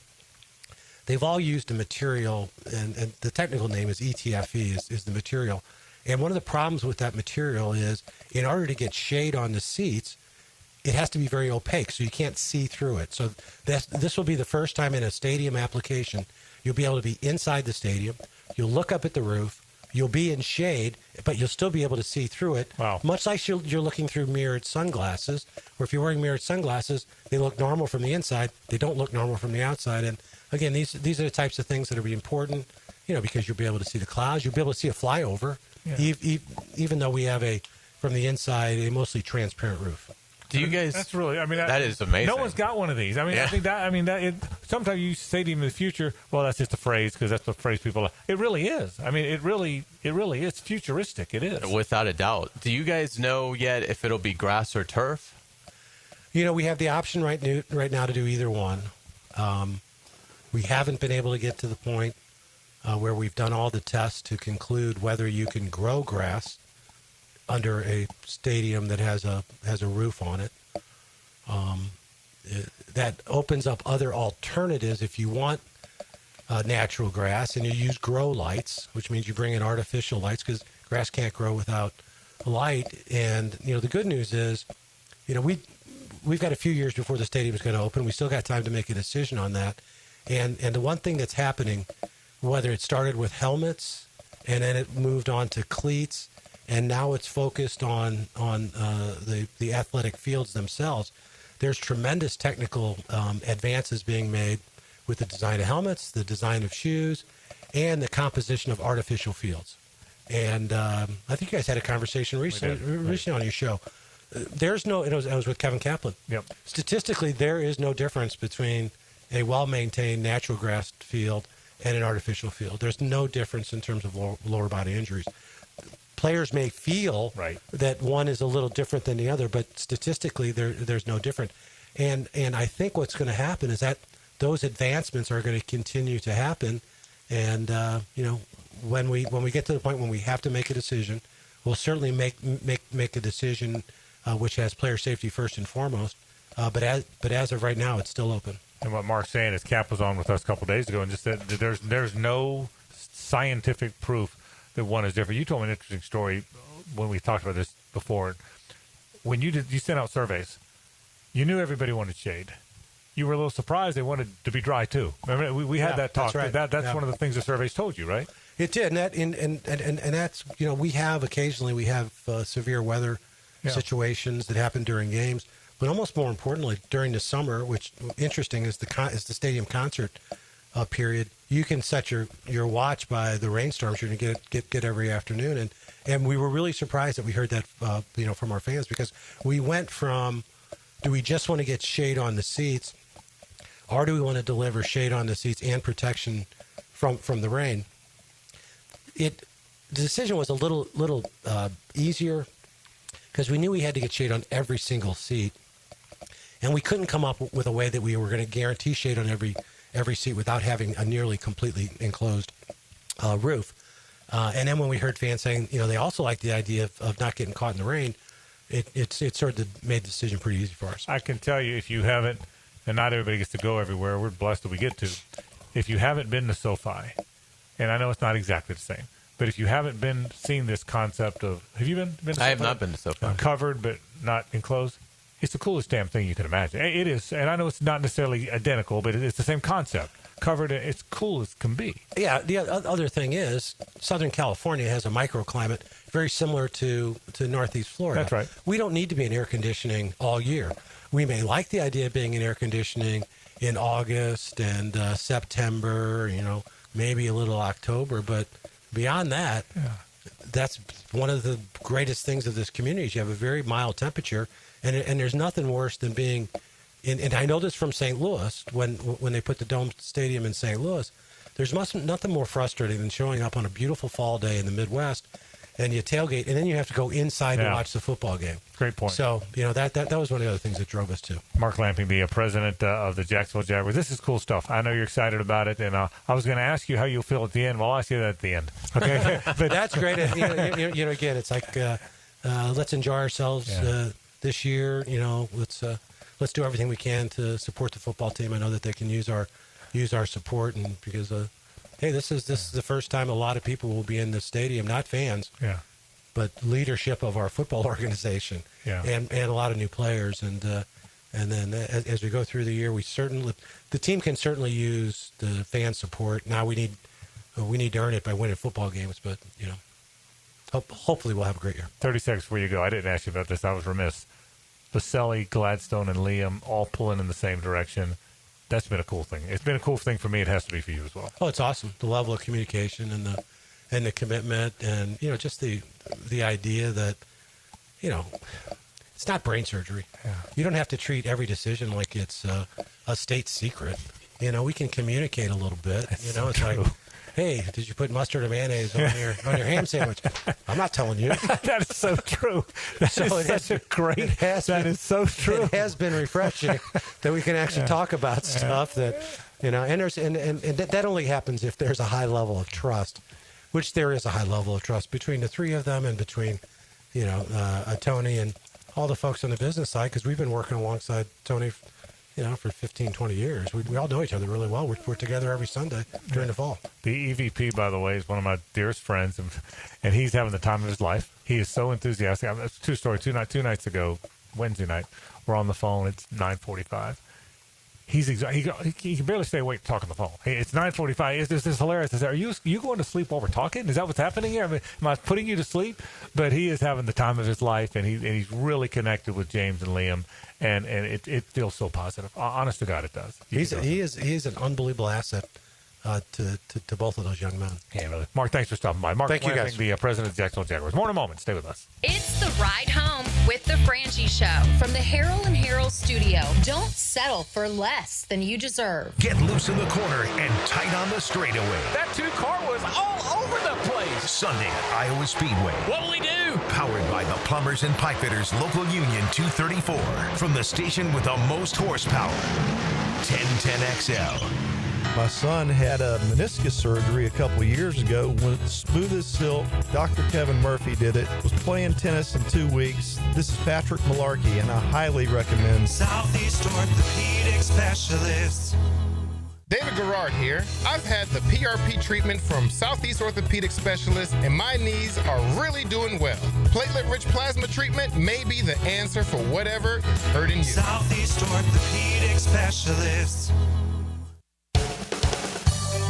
they've all used a material, and the technical name is ETFE, is the material. And one of the problems with that material is, in order to get shade on the seats, it has to be very opaque, so you can't see through it. So this will be the first time in a stadium application you'll be able to be inside the stadium. You'll look up at the roof. You'll be in shade, but you'll still be able to see through it. Wow. Much like you're looking through mirrored sunglasses, or if you're wearing mirrored sunglasses, they look normal from the inside. They don't look normal from the outside. And again, these are the types of things that will be important, because you'll be able to see the clouds. You'll be able to see a flyover. even though we have from the inside, a mostly transparent roof. Do you guys? That's really. I mean, that is amazing. No one's got one of these. I mean, I think that. I mean, sometimes you say to him in the future, well, that's just a phrase because that's the phrase people. It really is. I mean, it really is futuristic. It is without a doubt. Do you guys know yet if it'll be grass or turf? We have the option right now to do either one. We haven't been able to get to the point where we've done all the tests to conclude whether you can grow grass under a stadium that has a roof on it. That opens up other alternatives if you want natural grass, and you use grow lights, which means you bring in artificial lights because grass can't grow without light. And the good news is, we've got a few years before the stadium is going to open. We still got time to make a decision on that. And the one thing that's happening, whether it started with helmets and then it moved on to cleats, and now it's focused on the athletic fields themselves. There's tremendous technical advances being made with the design of helmets, the design of shoes, and the composition of artificial fields. And I think you guys had a conversation recently on your show. There's no. It was with Kevin Kaplan. Yep. Statistically, there is no difference between a well-maintained natural grass field and an artificial field. There's no difference in terms of lower body injuries. Players may feel that one is a little different than the other, but statistically, there's no difference. And I think what's going to happen is that those advancements are going to continue to happen. And when we get to the point when we have to make a decision, we'll certainly make a decision which has player safety first and foremost. But as of right now, it's still open. And what Mark's saying is, Cap was on with us a couple of days ago and just said that there's no scientific proof that one is different. You told me an interesting story when we talked about this before. When you sent out surveys, you knew everybody wanted shade. You were a little surprised they wanted to be dry too. Remember, we had that talk. That's right. That's one of the things the surveys told you, right? It did, and that's we have occasionally severe weather situations that happen during games, but almost more importantly during the summer, which interesting is the stadium concert period. You can set your watch by the rainstorms you're going to get every afternoon, and we were really surprised that we heard that from our fans, because we went from, do we just want to get shade on the seats, or do we want to deliver shade on the seats and protection from the rain? The decision was a little easier because we knew we had to get shade on every single seat, and we couldn't come up with a way that we were going to guarantee shade on every seat without having a nearly completely enclosed roof. And then when we heard fans saying, they also like the idea of not getting caught in the rain, it sort of made the decision pretty easy for us. I can tell you, if you haven't, and not everybody gets to go everywhere, we're blessed that we get to. If you haven't been to SoFi, and I know it's not exactly the same, but if you haven't seen this concept of, have you been to SoFi? I have not been to SoFi. Covered but not enclosed. It's the coolest damn thing you can imagine. It is, and I know it's not necessarily identical, but it's the same concept. Covered, it's cool as can be. Yeah, the other thing is, Southern California has a microclimate very similar to Northeast Florida. That's right. We don't need to be in air conditioning all year. We may like the idea of being in air conditioning in August and September, maybe a little October, but beyond that, that's one of the greatest things of this community is you have a very mild temperature. And there's nothing worse than being and I know this from St. Louis, when they put the Dome Stadium in St. Louis, there's nothing more frustrating than showing up on a beautiful fall day in the Midwest, and you tailgate, and then you have to go inside to watch the football game. Great point. So, that was one of the other things that drove us to. Mark Lamping, the president of the Jacksonville Jaguars. This is cool stuff. I know you're excited about it, and I was going to ask you how you'll feel at the end. Well, I see that at the end. Okay, but that's great. Again, it's like let's enjoy ourselves this year. Let's do everything we can to support the football team. I know that they can use our support, and because this is the first time a lot of people will be in the stadium, not fans, but leadership of our football organization, and a lot of new players, and then as we go through the year, the team can certainly use the fan support. Now we need to earn it by winning football games, but hopefully we'll have a great year. 30 seconds before you go. I didn't ask you about this. I was remiss. Baselli, Gladstone, and Liam all pulling in the same direction. That's been a cool thing. It's been a cool thing for me. It has to be for you as well. Oh, it's awesome. The level of communication and and the commitment, and just the idea that it's not brain surgery. Yeah. You don't have to treat every decision like it's a state secret. We can communicate a little bit. It's true. like, hey, did you put mustard or mayonnaise on your ham sandwich? I'm not telling you. That is so true. That is so true. It has been refreshing that we can actually talk about stuff that, and that only happens if there's a high level of trust, which there is a high level of trust between the three of them and between, Tony and all the folks on the business side, because we've been working alongside Tony, for 15, 20 years. We all know each other really well. We're together every Sunday during the fall. The EVP, by the way, is one of my dearest friends, and he's having the time of his life. He is so enthusiastic. It's a true story. Two nights ago, Wednesday night, we're on the phone. It's 9:45. He can barely stay awake to talk on the phone. Hey, it's 9:45. This is hilarious. Are you going to sleep while we're talking? Is that what's happening here? I mean, am I putting you to sleep? But he is having the time of his life, and he's really connected with James and Liam, and it feels so positive. Honest to God, it does. He is an unbelievable asset to both of those young men. Yeah, really. Mark, thanks for stopping by. Mark, thank you guys. The president of the Jacksonville Jaguars. More in a moment. Stay with us. It's the ride home with the Frangie Show from the Harrell and Harrell studio. Don't settle for less than you deserve. Get loose in the corner and tight on the straightaway. That 2-car was all over the place. Sunday at Iowa Speedway. What'll we do? Powered by the Plumbers and Pipe Fitters Local Union 234. From the station with the most horsepower. 1010XL. My son had a meniscus surgery a couple years ago. Went smooth as silk. Dr. Kevin Murphy did it. Was playing tennis in 2 weeks. This is Patrick Malarkey, and I highly recommend Southeast Orthopedic Specialists. David Garrard here. I've had the PRP treatment from Southeast Orthopedic Specialists, and my knees are really doing well. Platelet-rich plasma treatment may be the answer for whatever is hurting you. Southeast Orthopedic Specialists.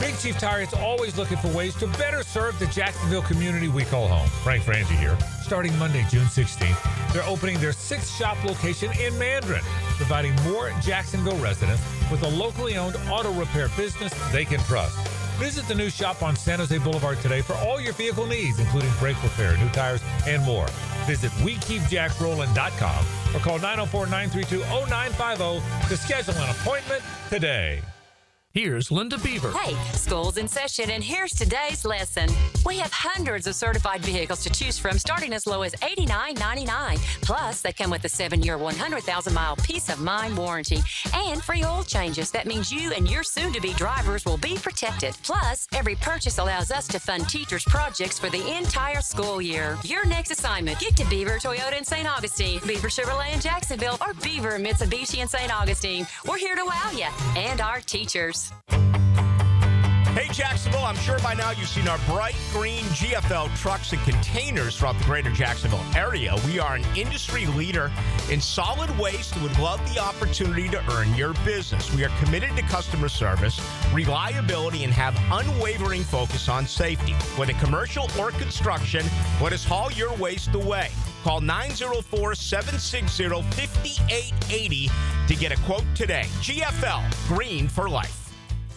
Big Chief Tire is always looking for ways to better serve the Jacksonville community we call home. Frank Frangie here. Starting Monday, June 16th, they're opening their 6th shop location in Mandarin, providing more Jacksonville residents with a locally owned auto repair business they can trust. Visit the new shop on San Jose Boulevard today for all your vehicle needs, including brake repair, new tires, and more. Visit WeKeepJackRollin.com or call 904-932-0950 to schedule an appointment today. Here's Linda Beaver. Hey, school's in session, and here's today's lesson. We have hundreds of certified vehicles to choose from, starting as low as $89.99. Plus, they come with a 7-year, 100,000-mile peace of mind warranty and free oil changes. That means you and your soon-to-be drivers will be protected. Plus, every purchase allows us to fund teachers' projects for the entire school year. Your next assignment, get to Beaver Toyota in St. Augustine, Beaver Chevrolet in Jacksonville, or Beaver Mitsubishi in St. Augustine. We're here to wow you and our teachers. Hey, Jacksonville, I'm sure by now you've seen our bright green GFL trucks and containers throughout the greater Jacksonville area. We are an industry leader in solid waste and would love the opportunity to earn your business. We are committed to customer service, reliability, and have unwavering focus on safety. Whether commercial or construction, let us haul your waste away. Call 904-760-5880 to get a quote today. GFL, green for life.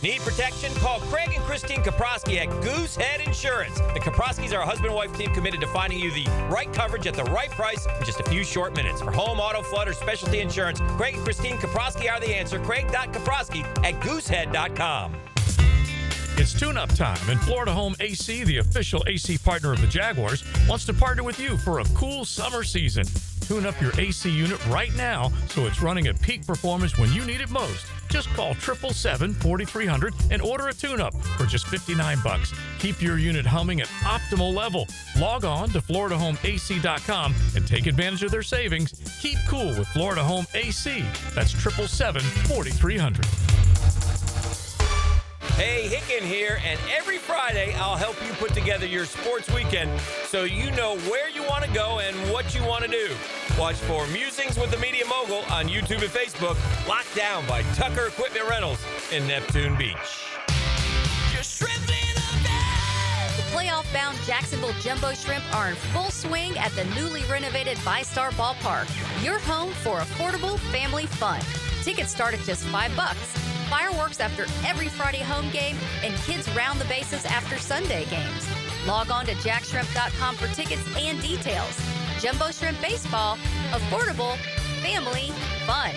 Need protection? Call Craig and Christine Kaprosky at Goosehead Insurance. The Kaproskys are a husband-wife team committed to finding you the right coverage at the right price in just a few short minutes. For home, auto, flood, or specialty insurance, Craig and Christine Kaprosky are the answer. Craig.Kaprosky at Goosehead.com. It's tune-up time, and Florida Home AC, the official AC partner of the Jaguars, wants to partner with you for a cool summer season. Tune up your AC unit right now so it's running at peak performance when you need it most. Just call 777-4300 and order a tune-up for just $59. Keep your unit humming at optimal level. Log on to FloridaHomeAC.com and take advantage of their savings. Keep cool with Florida Home AC. That's 777-4300. Hey, Hicken here, and every Friday I'll help you put together your sports weekend so you know where you want to go and what you want to do. Watch for Musings with the Media Mogul on YouTube and Facebook, locked down by Tucker Equipment Rentals in Neptune Beach. The playoff-bound Jacksonville Jumbo Shrimp are in full swing at the newly renovated VyStar Ballpark. Your home for affordable family fun. Tickets start at just $5. Fireworks after every Friday home game, and kids round the bases after Sunday games. Log on to jackshrimp.com for tickets and details. Jumbo Shrimp Baseball, affordable, family, fun.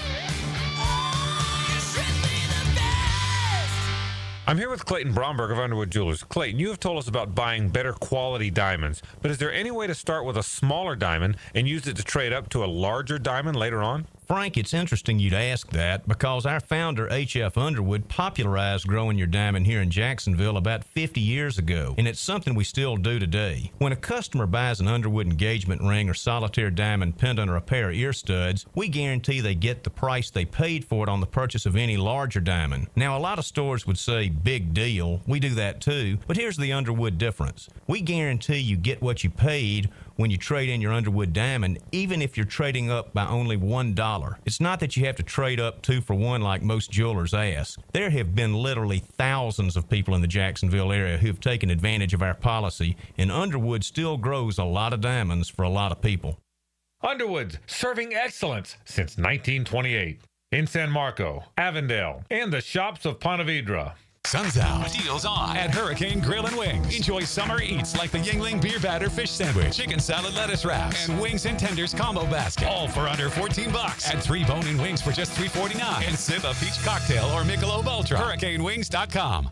I'm here with Clayton Bromberg of Underwood Jewelers. Clayton, you have told us about buying better quality diamonds, but is there any way to start with a smaller diamond and use it to trade up to a larger diamond later on? Frank, it's interesting you'd ask that because our founder, H.F. Underwood, popularized growing your diamond here in Jacksonville about 50 years ago, and it's something we still do today. When a customer buys an Underwood engagement ring or solitaire diamond pendant or a pair of ear studs, we guarantee they get the price they paid for it on the purchase of any larger diamond. Now, a lot of stores would say, big deal. We do that too, but here's the Underwood difference. We guarantee you get what you paid when you trade in your Underwood diamond, even if you're trading up by only $1. It's not that you have to trade up 2 for 1 like most jewelers ask. There have been literally thousands of people in the Jacksonville area who have taken advantage of our policy, and Underwood still grows a lot of diamonds for a lot of people. Underwood's, serving excellence since 1928. In San Marco, Avondale, and the shops of Ponte Vedra. Sun's out. Deals on at Hurricane Grill and Wings. Enjoy summer eats like the Yingling Beer Batter Fish Sandwich, Chicken Salad Lettuce Wraps, and Wings and Tenders Combo Basket. All for under $14. Add 3 bone-in wings for just $3.49. And sip a peach cocktail or Michelob Ultra. HurricaneWings.com.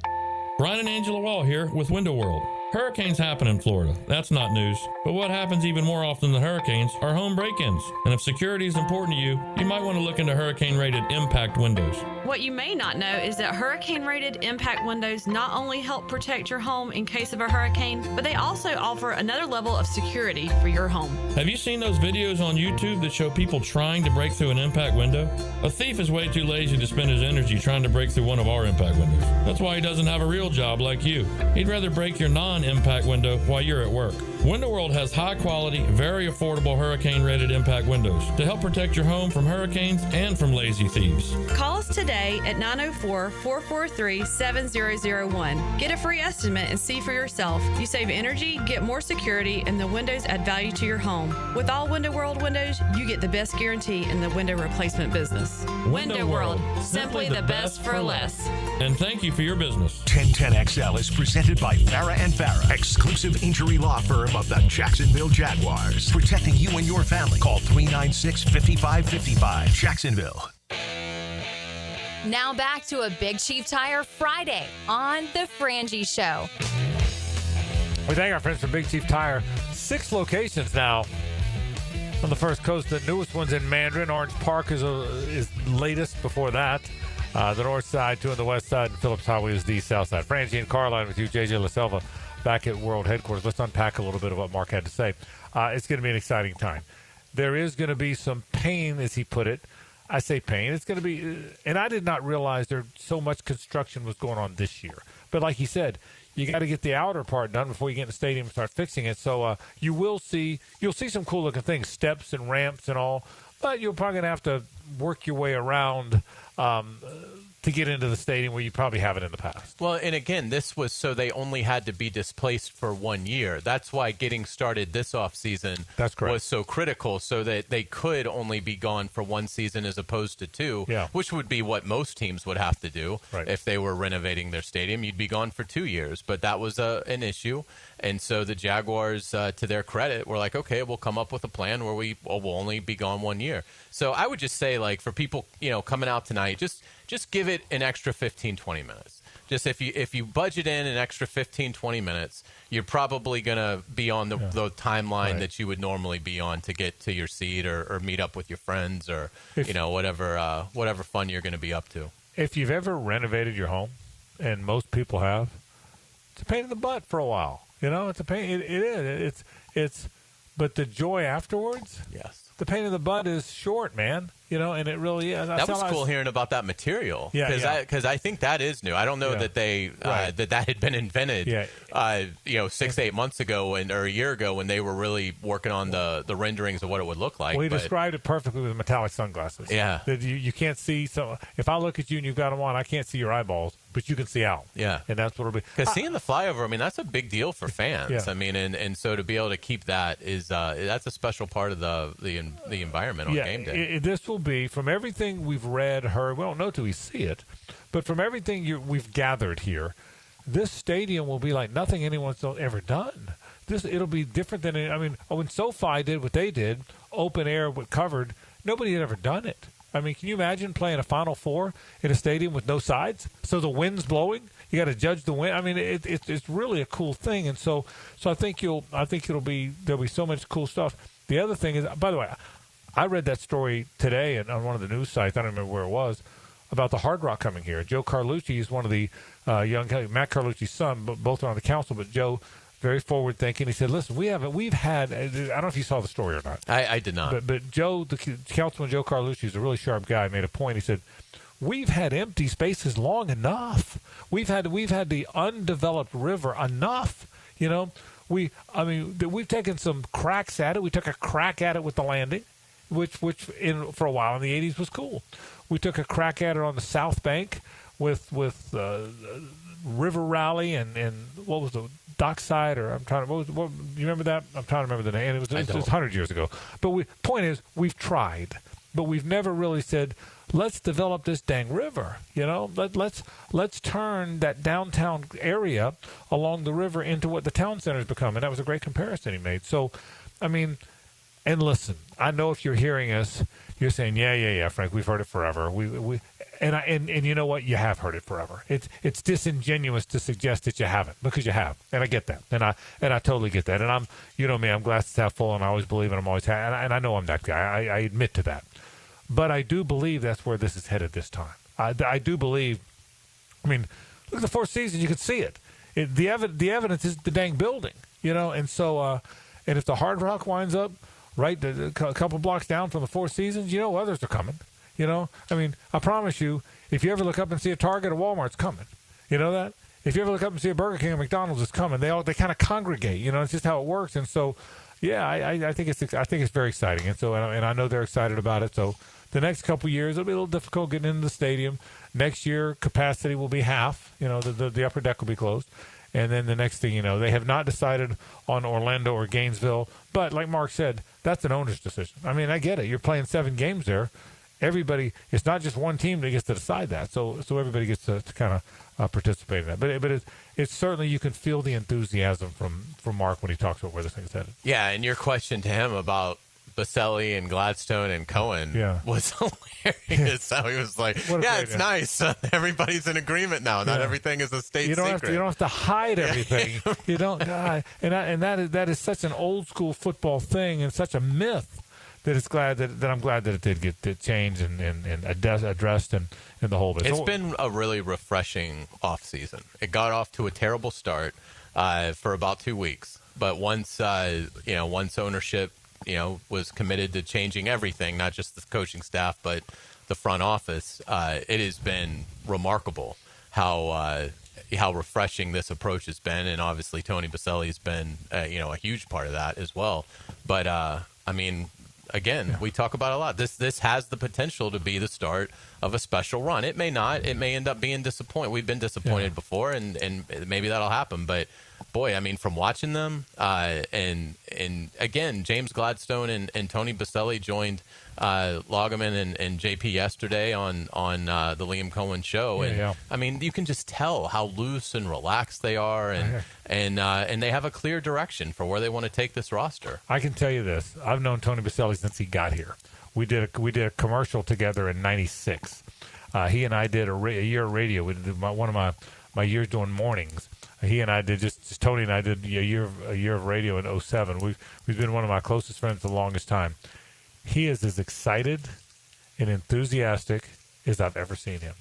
Brian and Angela Wall here with Window World. Hurricanes happen in Florida. That's not news. But what happens even more often than hurricanes are home break-ins. And if security is important to you, you might want to look into hurricane-rated impact windows. What you may not know is that hurricane-rated impact windows not only help protect your home in case of a hurricane, but they also offer another level of security for your home. Have you seen those videos on YouTube that show people trying to break through an impact window? A thief is way too lazy to spend his energy trying to break through one of our impact windows. That's why he doesn't have a real job like you. He'd rather break your non-impact window while you're at work. Window World has high-quality, very affordable hurricane-rated impact windows to help protect your home from hurricanes and from lazy thieves. Call us today at 904-443-7001. Get a free estimate and see for yourself. You save energy, get more security, and the windows add value to your home. With all Window World windows, you get the best guarantee in the window replacement business. Window World, simply the best for less. And thank you for your business. 1010XL is presented by Farah and Farah, exclusive injury law firm of the Jacksonville Jaguars. Protecting you and your family. Call 396-5555. Jacksonville. Now back to a Big Chief Tire Friday on the Frangie Show. We thank our friends from Big Chief Tire. 6 locations now on the First Coast. The newest one's in Mandarin. Orange Park is latest before that. The north side, 2 on the west side, and Phillips Highway is the south side. Frangie and Carline with you, JJ LaSelva, back at World Headquarters. Let's unpack a little bit of what Mark had to say. It's going to be an exciting time. There is going to be some pain, as he put it. I say pain. It's going to be, and I did not realize there so much construction was going on this year. But like he said, you got to get the outer part done before you get in the stadium and start fixing it. So you'll see some cool looking things, steps and ramps and all. But you're probably going to have to work your way around to get into the stadium where you probably haven't in the past. Well, and again, this was so they only had to be displaced for 1 year. That's why getting started this offseason was so critical, so that they could only be gone for 1 season as opposed to 2, which would be what most teams would have to do if they were renovating their stadium. You'd be gone for 2 years, but that was an issue. And so the Jaguars, to their credit, were like, okay, we'll come up with a plan where we'll only be gone 1 year. So I would just say, like, for people, coming out tonight, just give it an extra 15, 20 minutes. Just if you budget in an extra 15, 20 minutes, you're probably going to be on the timeline that you would normally be on to get to your seat or meet up with your friends or, whatever fun you're going to be up to. If you've ever renovated your home, and most people have, it's a pain in the butt for a while. It's a pain. It is. It's, but the joy afterwards. Yes. The pain in the butt is short, man. And it really is. That was cool hearing about that material. Because I think that is new. I don't know that they that had been invented. 6-8 months ago or a year ago when they were really working on the renderings of what it would look like. Well, he described it perfectly with metallic sunglasses. Yeah. That you can't see. So if I look at you and you've got them on, I can't see your eyeballs, but you can see out. Yeah. And that's what it'll be. Because seeing the flyover, that's a big deal for fans. Yeah. And so to be able to keep that is that's a special part of the environment on game day. This will be, from everything we've read, heard, we don't know till we see it, but from everything we've gathered here, this stadium will be like nothing anyone's ever done. It'll be different than when SoFi did what they did, open air with covered. Nobody had ever done it. I mean, can you imagine playing a Final Four in a stadium with no sides? So the wind's blowing. You got to judge the wind. I mean, it's really a cool thing, and so I think there'll be so much cool stuff. The other thing is, by the way, I read that story today on one of the news sites. I don't remember where it was, about the Hard Rock coming here. Joe Carlucci is one of the young Matt Carlucci's son, but both are on the council. But Joe, very forward thinking. He said, "Listen, we've had. I don't know if you saw the story or not. I did not. But Joe, the councilman Joe Carlucci, is a really sharp guy. Made a point. He said, we've had empty spaces long enough. We've had the undeveloped river enough. You know, we've taken some cracks at it. We took a crack at it with the landing, which for a while in the 80s was cool. We took a crack at it on the South Bank with River Rally and what was the Dockside, or you remember that? I'm trying to remember the name. It was 100 years ago. But point is, we've tried, but we've never really said, let's develop this dang river. You know, let's turn that downtown area along the river into what the town center's become. And that was a great comparison he made. So, I mean, and listen, I know if you're hearing us, you're saying, yeah, Frank, we've heard it forever. And you know what? You have heard it forever. It's disingenuous to suggest that you haven't, because you have, and I get that, and I totally get that. And I'm glass half full, and I always believe, and I'm always and I know I'm that guy. I admit to that, but I do believe that's where this is headed this time. I do believe. I mean, look at the Four Seasons. You can see it. The evidence is the dang building, you know. And so, and if the Hard Rock winds up right a couple blocks down from the Four Seasons, you know others are coming. You know, I mean, I promise you, if you ever look up and see a Target or Walmart, it's coming. You know that? If you ever look up and see a Burger King or McDonald's, it's coming. They kind of congregate. You know, it's just how it works. And so, yeah, I think it's very exciting. And so, and I know they're excited about it. So, the next couple years, it'll be a little difficult getting into the stadium. Next year, capacity will be half. You know, the upper deck will be closed. And then the next thing you know, they have not decided on Orlando or Gainesville. But like Mark said, that's an owner's decision. I mean, I get it. You're playing 7 games there. Everybody, it's not just one team that gets to decide that. So everybody gets to kind of participate in that. But it's certainly, you can feel the enthusiasm from Mark when he talks about where this thing's headed. Yeah, and your question to him about Baselli and Gladstone and Cohen was hilarious. How he was like, yeah, it's nice. Everybody's in agreement now. Not everything is a state secret. You don't have to hide everything. You don't. And that is such an old school football thing, and such a myth that I'm glad that it did get changed and addressed and the whole bit. It's been a really refreshing off season. It got off to a terrible start for about 2 weeks, but once ownership was committed to changing everything, not just the coaching staff, but the front office, it has been remarkable how refreshing this approach has been. And obviously Tony Baselli has been, a huge part of that as well. But, I mean, again, we talk about it a lot. This has the potential to be the start of a special run. It may not. It may end up being disappointing. We've been disappointed before, and maybe that'll happen. But boy, I mean, from watching them, and again, James Gladstone and Tony Baselli joined Lageman and JP yesterday on the Liam Cohen show, and I mean, you can just tell how loose and relaxed they are, and they have a clear direction for where they want to take this roster. I can tell you this: I've known Tony Baselli since he got here. We did a commercial together in '96. He and I did a year of radio. We did one of my years doing mornings. He and I did just Tony and I did a year of radio in '07. We've been one of my closest friends the longest time. He is as excited and enthusiastic as I've ever seen him.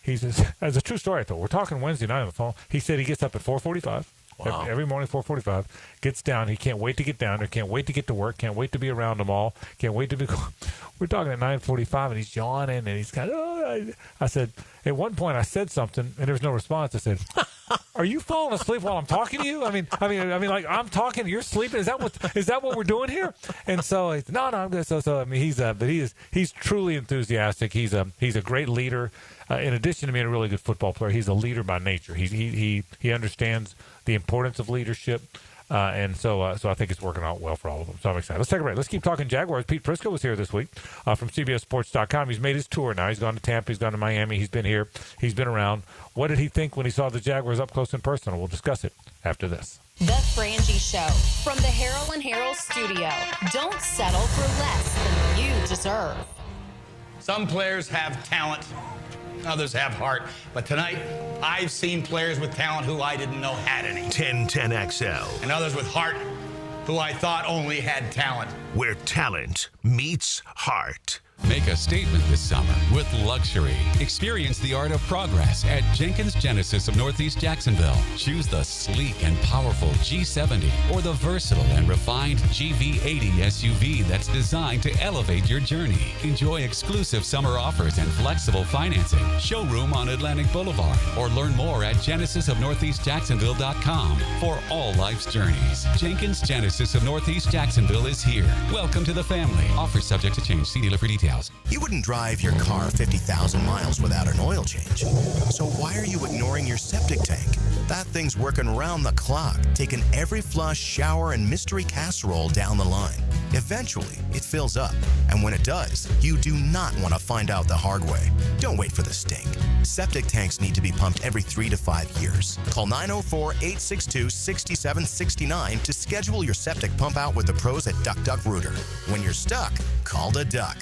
He's as a true story. I thought we're talking Wednesday night on the phone. He said he gets up at 4:45. Wow. Every morning, 4:45, gets down. He can't wait to get down there. Can't wait to get to work. Can't wait to be around them all. Can't wait to be. We're talking at 9:45, and he's yawning, and he's kind of. I said, at one point, I said something, and there was no response. I said, "Are you falling asleep while I'm talking to you? I mean, like I'm talking, you're sleeping. Is that what we're doing here?" And so, no, I'm good. So I mean, he's truly enthusiastic. He's a great leader. In addition to being a really good football player, he's a leader by nature. He understands the importance of leadership. And so I think it's working out well for all of them. So I'm excited. Let's take a break. Let's keep talking Jaguars. Pete Prisco was here this week from CBSSports.com. He's made his tour now. He's gone to Tampa. He's gone to Miami. He's been here. He's been around. What did he think when he saw the Jaguars up close and personal? We'll discuss it after this. The Frangie Show from the Harrell and Harrell studio. Don't settle for less than you deserve. Some players have talent, others have heart. But tonight, I've seen players with talent who I didn't know had any. 1010XL. And others with heart who I thought only had talent. Where talent meets heart. Make a statement this summer with luxury. Experience the art of progress at Jenkins Genesis of Northeast Jacksonville. Choose the sleek and powerful G70 or the versatile and refined GV80 SUV that's designed to elevate your journey. Enjoy exclusive summer offers and flexible financing. Showroom on Atlantic Boulevard or learn more at genesisofnortheastjacksonville.com for all life's journeys. Jenkins Genesis of Northeast Jacksonville is here. Welcome to the family. Offers subject to change. See dealer for details. You wouldn't drive your car 50,000 miles without an oil change. So why are you ignoring your septic tank? That thing's working round the clock, taking every flush, shower, and mystery casserole down the line. Eventually, it fills up. And when it does, you do not want to find out the hard way. Don't wait for the stink. Septic tanks need to be pumped every 3 to 5 years. Call 904-862-6769 to schedule your septic pump out with the pros at Duck Duck Rooter. When you're stuck, call the Duck.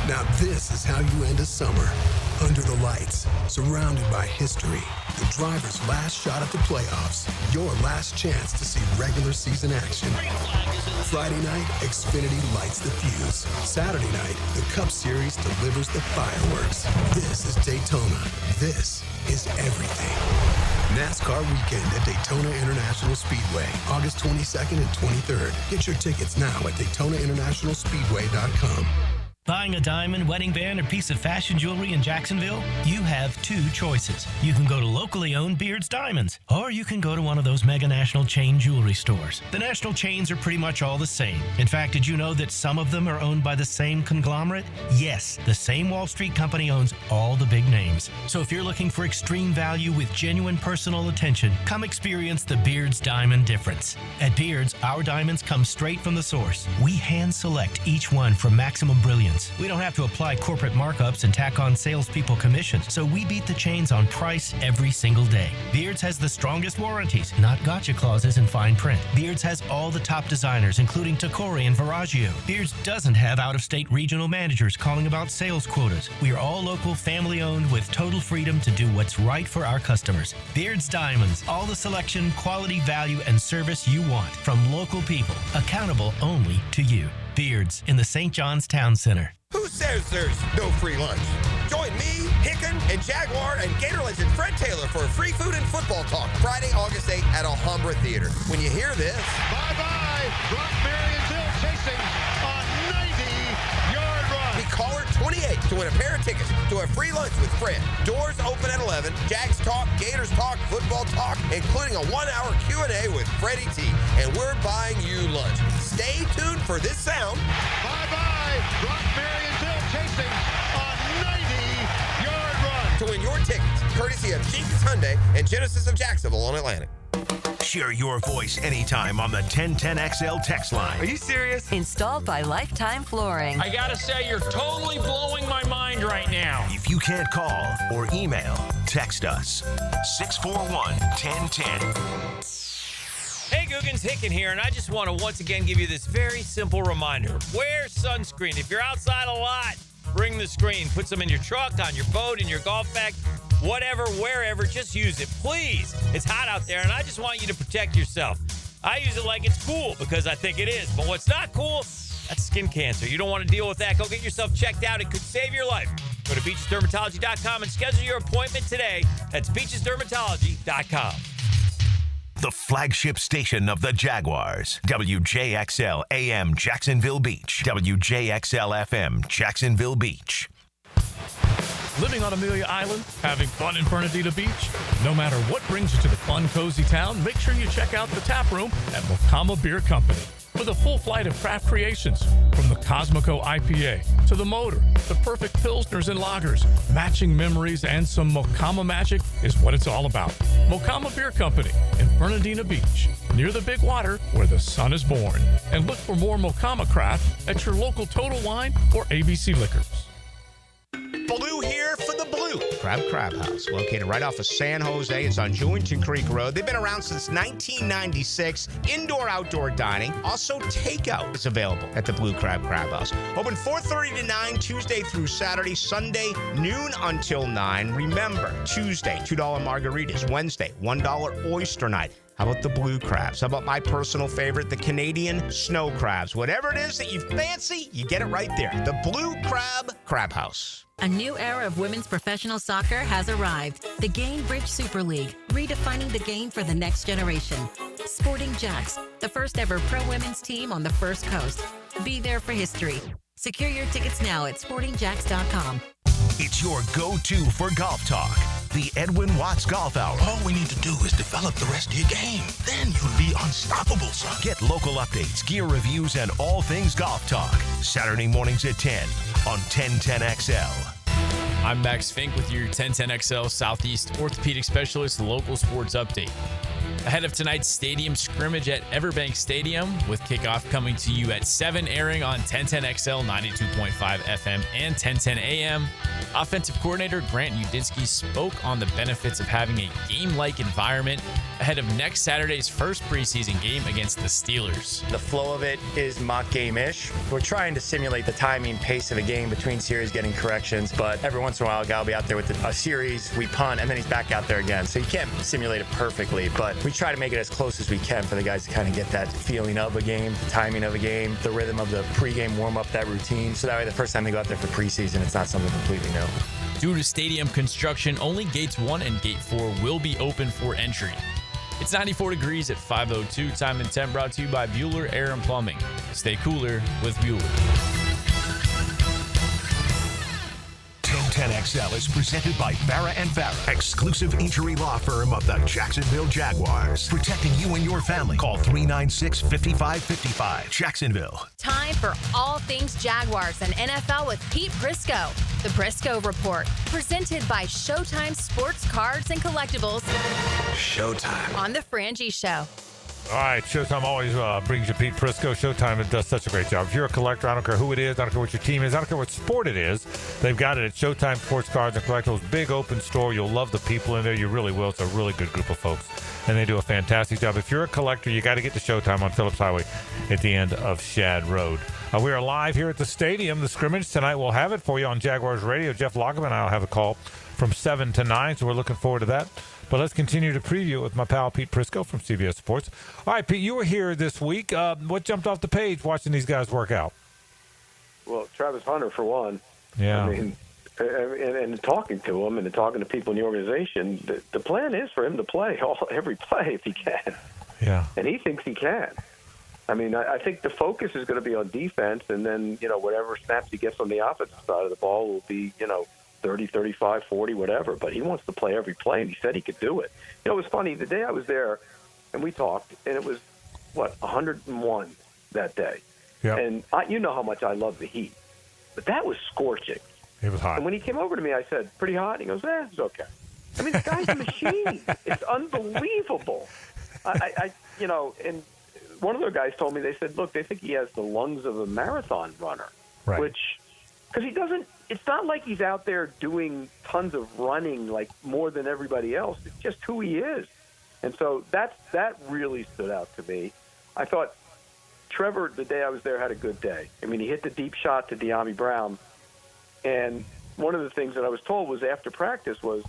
Now this is how you end a summer. Under the lights, surrounded by history. The driver's last shot at the playoffs. Your last chance to see regular season action. Friday night, Xfinity lights the fuse. Saturday night, the Cup Series delivers the fireworks. This is Daytona. This is everything. NASCAR weekend at Daytona International Speedway, August 22nd and 23rd. Get your tickets now at DaytonaInternationalSpeedway.com. Buying a diamond, wedding band, or piece of fashion jewelry in Jacksonville? You have two choices. You can go to locally owned Beard's Diamonds, or you can go to one of those mega national chain jewelry stores. The national chains are pretty much all the same. In fact, did you know that some of them are owned by the same conglomerate? Yes, the same Wall Street company owns all the big names. So if you're looking for extreme value with genuine personal attention, come experience the Beard's Diamond difference. At Beard's, our diamonds come straight from the source. We hand select each one for maximum brilliance. We don't have to apply corporate markups and tack on salespeople commissions, so we beat the chains on price every single day. Beards has the strongest warranties, not gotcha clauses in fine print. Beards has all the top designers, including Tacori and Viraggio. Beards doesn't have out-of-state regional managers calling about sales quotas. We are all local, family-owned, with total freedom to do what's right for our customers. Beards Diamonds, all the selection, quality, value, and service you want from local people, accountable only to you. Beards in the St. John's Town Center. Who says there's no free lunch? Join me, Hicken, and Jaguar and Gator legend Fred Taylor for free food and football talk Friday, August 8th at Alhambra Theater. When you hear this... Bye-bye! Brock Marionville chasing a 90-yard run. Be caller 28 to win a pair of tickets to a free lunch with Fred. Doors open at 11. Jags talk, Gators talk, football talk, including a 1-hour Q&A with Freddie T. And we're buying you lunch. Stay tuned for this sound. Bye-bye! Brock Marionville chasing a 90-yard run. To win your tickets, courtesy of Jenkins Hyundai and Genesis of Jacksonville on Atlantic. Share your voice anytime on the 1010XL text line. Are you serious? Installed by Lifetime Flooring. I gotta say, you're totally blowing my mind right now. If you can't call or email, text us 641-1010. Hey, Googans, Hicken here, and I just want to once again give you this very simple reminder. Wear sunscreen. If you're outside a lot, bring the screen. Put some in your truck, on your boat, in your golf bag, whatever, wherever, just use it. Please. It's hot out there, and I just want you to protect yourself. I use it like it's cool because I think it is. But what's not cool, that's skin cancer. You don't want to deal with that. Go get yourself checked out. It could save your life. Go to beachesdermatology.com and schedule your appointment today. That's beachesdermatology.com. The flagship station of the Jaguars. WJXL AM Jacksonville Beach. WJXL FM Jacksonville Beach. Living on Amelia Island? Having fun in Fernandina Beach? No matter what brings you to the fun, cozy town, make sure you check out the tap room at Mokama Beer Company. With a full flight of craft creations, from the Cosmico IPA to the motor, the perfect pilsners and lagers, matching memories, and some Mocama magic is what it's all about. Mocama Beer Company in Fernandina Beach, near the big water where the sun is born. And look for more Mocama craft at your local Total Wine or ABC Liquors. Blue here for the Blue Crab House, located right off of San Jose. It's on Jewington Creek Road. They've been around since 1996. Indoor-outdoor dining. Also, takeout is available at the Blue Crab House. Open 4:30 to 9, Tuesday through Saturday. Sunday, noon until 9. Remember, Tuesday, $2 margaritas. Wednesday, $1 oyster night. How about the blue crabs? How about my personal favorite, the Canadian snow crabs? Whatever it is that you fancy, you get it right there. The Blue Crab House. A new era of women's professional soccer has arrived. The Gainbridge Super League, redefining the game for the next generation. Sporting Jacks, the first ever pro women's team on the First Coast. Be there for history. Secure your tickets now at sportingjacks.com. It's your go-to for golf talk. The Edwin Watts Golf Hour. All we need to do is develop the rest of your game. Then you'll be unstoppable, son. Get local updates, gear reviews, and all things golf talk. Saturday mornings at 10 on 1010XL. I'm Max Fink with your 1010XL Southeast Orthopedic Specialist local sports update. Ahead of tonight's stadium scrimmage at Everbank Stadium, with kickoff coming to you at 7, airing on 1010XL 92.5 FM and 1010 AM. Offensive coordinator Grant Udinski spoke on the benefits of having a game-like environment ahead of next Saturday's first preseason game against the Steelers. The flow of it is mock game-ish. We're trying to simulate the timing, pace of a game between series, getting corrections, but every once in a while, a guy will be out there with a series, we punt, and then he's back out there again. So you can't simulate it perfectly, but we try to make it as close as we can for the guys to kind of get that feeling of a game, the timing of a game, the rhythm of the pregame warm-up, that routine. So that way the first time they go out there for preseason, it's not something completely new. Due to stadium construction, only Gates 1 and Gate 4 will be open for entry. It's 94 degrees at 5:02. Time and Temp brought to you by Bueller Air and Plumbing. Stay cooler with Bueller. 1010XL is presented by Farrah & Farrah, exclusive injury law firm of the Jacksonville Jaguars. Protecting you and your family. Call 396-5555. Jacksonville. Time for all things Jaguars and NFL with Pete Prisco. The Prisco Report, presented by Showtime Sports Cards and Collectibles. Showtime. On the Frangie Show. All right, Showtime always brings you Pete Prisco. Showtime does such a great job. If you're a collector, I don't care who it is, I don't care what your team is, I don't care what sport it is, they've got it at Showtime Sports Cards and Collectibles. Big open store. You'll love the people in there. You really will. It's a really good group of folks, and they do a fantastic job. If you're a collector, you got to get to Showtime on Phillips Highway at the end of Shad Road. We are live here at the stadium. The scrimmage tonight, we'll have it for you on Jaguars Radio. Jeff Lockerman and I will have a call from 7 to 9, so we're looking forward to that. But let's continue to preview it with my pal Pete Prisco from CBS Sports. All right, Pete, you were here this week. What jumped off the page watching these guys work out? Well, Travis Hunter, for one. Yeah. I mean, and talking to him and talking to people in the organization, the plan is for him to play every play if he can. Yeah. And he thinks he can. I mean, I think the focus is going to be on defense, and then, whatever snaps he gets on the offensive side of the ball will be, 30, 35, 40, whatever. But he wants to play every play, and he said he could do it. It was funny. The day I was there, and we talked, and it was, 101 that day. Yep. And you know how much I love the heat. But that was scorching. It was hot. And when he came over to me, I said, pretty hot? And he goes, it's okay. I mean, the guy's a machine. It's unbelievable. And one of their guys told me, they said, look, they think he has the lungs of a marathon runner. Right. Because he doesn't, it's not like he's out there doing tons of running like more than everybody else. It's just who he is. And so that really stood out to me. I thought Trevor, the day I was there, had a good day. I mean, he hit the deep shot to De'Ami Brown. And one of the things that I was told was after practice was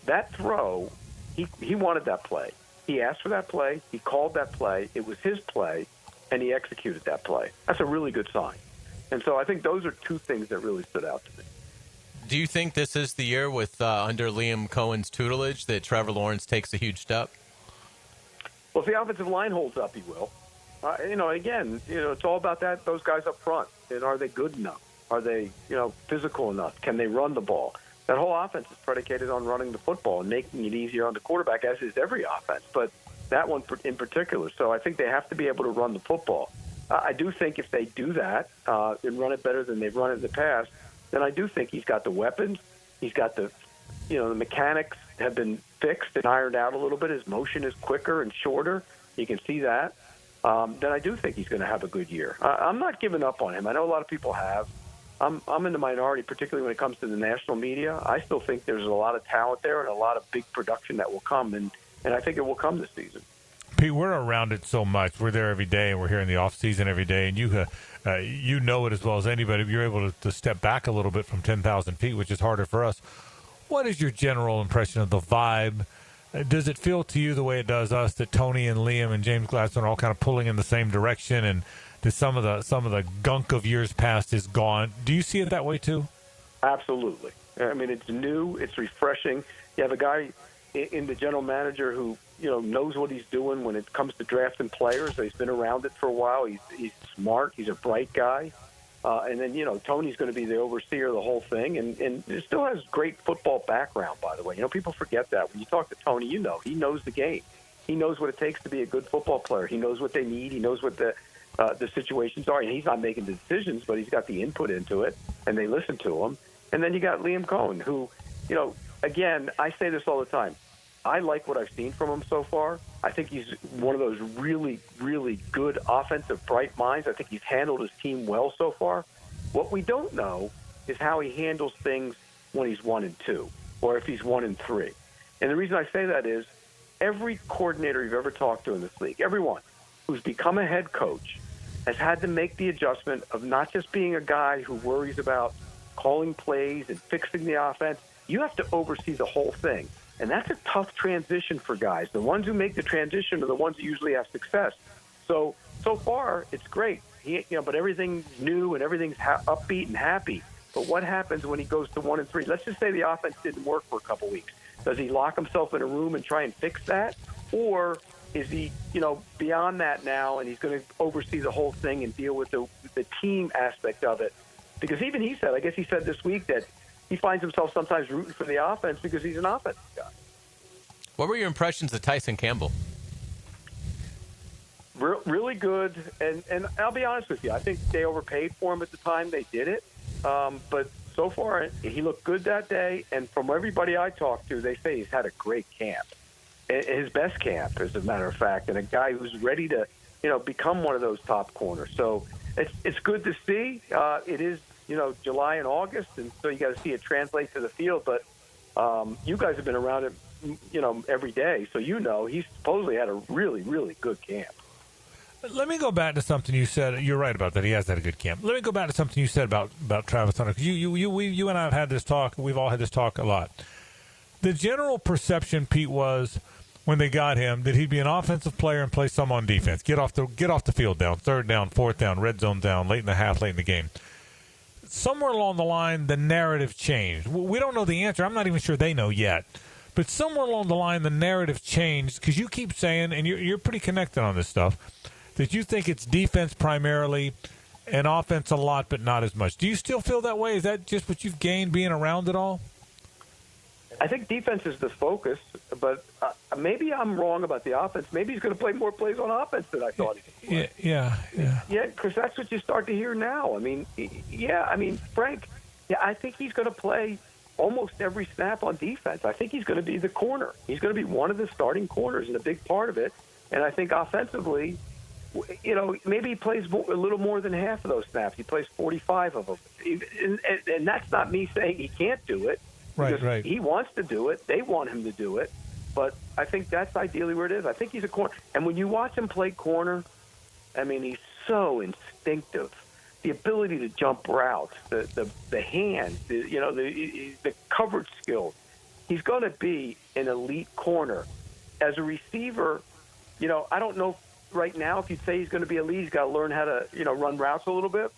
that throw, he wanted that play. He asked for that play. He called that play. It was his play, and he executed that play. That's a really good sign. And so I think those are two things that really stood out to me. Do you think this is the year with under Liam Cohen's tutelage that Trevor Lawrence takes a huge step? Well, if the offensive line holds up, he will. Again, it's all about those guys up front. And are they good enough? Are they, physical enough? Can they run the ball? That whole offense is predicated on running the football and making it easier on the quarterback, as is every offense, but that one in particular. So I think they have to be able to run the football. I do think if they do that and run it better than they've run it in the past, then I do think he's got the weapons. He's got the mechanics have been fixed and ironed out a little bit. His motion is quicker and shorter. You can see that. Then I do think he's going to have a good year. I'm not giving up on him. I know a lot of people have. I'm in the minority, particularly when it comes to the national media. I still think there's a lot of talent there and a lot of big production that will come, and I think it will come this season. Pete, we're around it so much. We're there every day, and we're here in the off season every day. And you know it as well as anybody. You're able to step back a little bit from 10,000 feet, which is harder for us. What is your general impression of the vibe? Does it feel to you the way it does us that Tony and Liam and James Gladstone are all kind of pulling in the same direction, and that some of the gunk of years past is gone? Do you see it that way too? Absolutely. I mean, it's new. It's refreshing. You have a guy in the general manager who knows what he's doing when it comes to drafting players. He's been around it for a while. He's smart. He's a bright guy. And then, Tony's going to be the overseer of the whole thing. And he still has great football background, by the way. People forget that. When you talk to Tony, he knows the game. He knows what it takes to be a good football player. He knows what they need. He knows what the situations are. And he's not making the decisions, but he's got the input into it, and they listen to him. And then you got Liam Cohen, who, again, I say this all the time. I like what I've seen from him so far. I think he's one of those really, really good offensive bright minds. I think he's handled his team well so far. What we don't know is how he handles things when he's 1-2 or if he's 1-3. And the reason I say that is every coordinator you've ever talked to in this league, everyone who's become a head coach, has had to make the adjustment of not just being a guy who worries about calling plays and fixing the offense. You have to oversee the whole thing. And that's a tough transition for guys. The ones who make the transition are the ones that usually have success. So far, it's great. But everything's new and everything's upbeat and happy. But what happens when he goes to 1-3? Let's just say the offense didn't work for a couple weeks. Does he lock himself in a room and try and fix that? Or is he, beyond that now, and he's going to oversee the whole thing and deal with the team aspect of it? Because even he said this week that he finds himself sometimes rooting for the offense because he's an offensive guy. What were your impressions of Tyson Campbell? Really good, and I'll be honest with you. I think they overpaid for him at the time they did it. But so far, he looked good that day, and from everybody I talked to, they say he's had a great camp. His best camp, as a matter of fact, and a guy who's ready to, become one of those top corners. So it's good to see. It is, July and August, and so you got to see it translate to the field. But you guys have been around it, every day, so he's supposedly had a really, really good camp. Let me go back to something you said. You're right about that. He has had a good camp. Let me go back to something you said about Travis Hunter. Because you and I have had this talk. We've all had this talk a lot. The general perception, Pete, was when they got him that he'd be an offensive player and play some on defense. Get off the field down, third down, fourth down, red zone down, late in the half, late in the game. Somewhere along the line, the narrative changed. We don't know the answer. I'm not even sure they know yet. But somewhere along the line, the narrative changed because you keep saying, and you're pretty connected on this stuff, that you think it's defense primarily and offense a lot, but not as much. Do you still feel that way? Is that just what you've gained being around it all? I think defense is the focus, but maybe I'm wrong about the offense. Maybe he's going to play more plays on offense than I thought he would. Yeah, because that's what you start to hear now. Frank, I think he's going to play almost every snap on defense. I think he's going to be the corner. He's going to be one of the starting corners and a big part of it. And I think offensively, maybe he plays a little more than half of those snaps. He plays 45 of them. And that's not me saying he can't do it. Right. He wants to do it. They want him to do it. But I think that's ideally where it is. I think he's a corner. And when you watch him play corner, he's so instinctive. The ability to jump routes, the hands, the coverage skills. He's going to be an elite corner. As a receiver, I don't know right now if you'd say he's going to be elite. He's got to learn how to, run routes a little bit.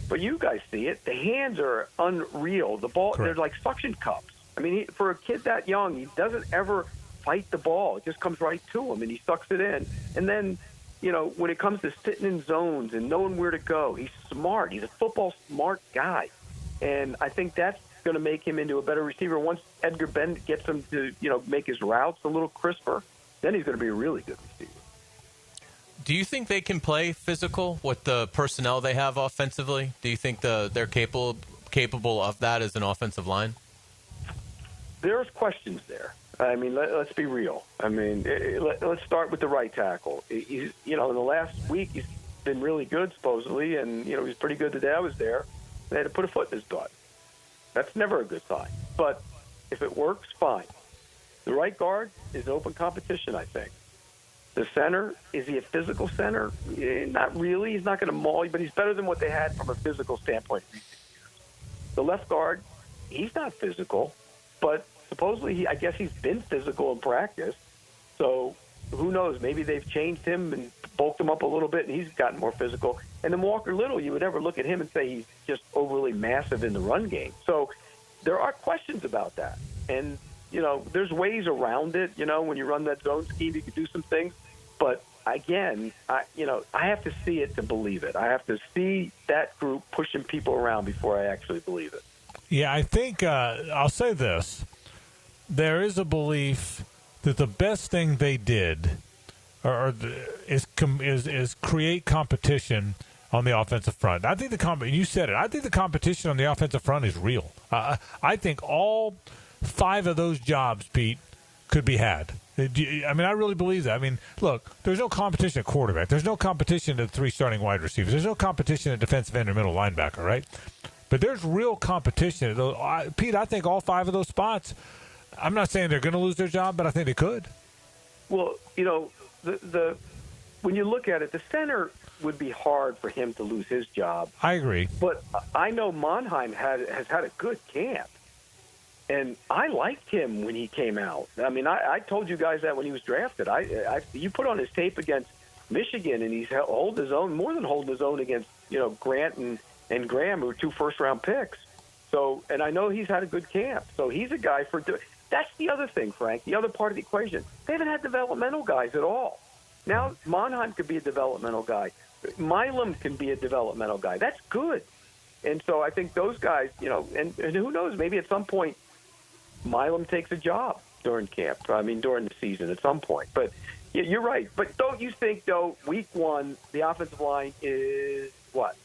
But you guys see it. The hands are unreal. The ball, they're like suction cups. For a kid that young, he doesn't ever fight the ball. It just comes right to him, and he sucks it in. And then, when it comes to sitting in zones and knowing where to go, he's smart. He's a football smart guy. And I think that's going to make him into a better receiver. Once Edgar Bend gets him to, make his routes a little crisper, then he's going to be a really good receiver. Do you think they can play physical with the personnel they have offensively? Do you think they're capable of that as an offensive line? There's questions there. I mean, let's be real. I mean, let's start with the right tackle. In the last week, he's been really good, supposedly, and, he was pretty good the day I was there. They had to put a foot in his butt. That's never a good sign. But if it works, fine. The right guard is open competition, I think. The center, is he a physical center? Not really. He's not going to maul you, but he's better than what they had from a physical standpoint. The left guard, he's not physical, but supposedly I guess he's been physical in practice. So who knows? Maybe they've changed him and bulked him up a little bit, and he's gotten more physical. And then Walker Little, you would never look at him and say he's just overly massive in the run game. So there are questions about that. And, there's ways around it. When you run that zone scheme, you can do some things. But again, I have to see it to believe it. I have to see that group pushing people around before I actually believe it. Yeah, I think I'll say this. There is a belief that the best thing they did is create competition on the offensive front. I think you said it. I think the competition on the offensive front is real. I think all 5 of those jobs, Pete, could be had. I mean, I really believe that. I mean, look, there's no competition at quarterback. There's no competition at 3 starting wide receivers. There's no competition at defensive end or middle linebacker, right? But there's real competition. Pete, I think all 5 of those spots, I'm not saying they're going to lose their job, but I think they could. Well, when you look at it, the center would be hard for him to lose his job. I agree. But I know Monheim has had a good camp. And I liked him when he came out. I mean, I told you guys that when he was drafted. You put on his tape against Michigan, and he's holding his own, more than holding his own against Grant and Graham, who were 2 first-round picks. So, and I know he's had a good camp. So he's a guy for. That's the other thing, Frank. The other part of the equation. They haven't had developmental guys at all. Now Monheim could be a developmental guy. Milam can be a developmental guy. That's good. And so I think those guys, and who knows, maybe at some point, Milam takes a job during camp. I mean, during the season at some point. But yeah, you're right. But don't you think, though, week 1, the offensive line is what?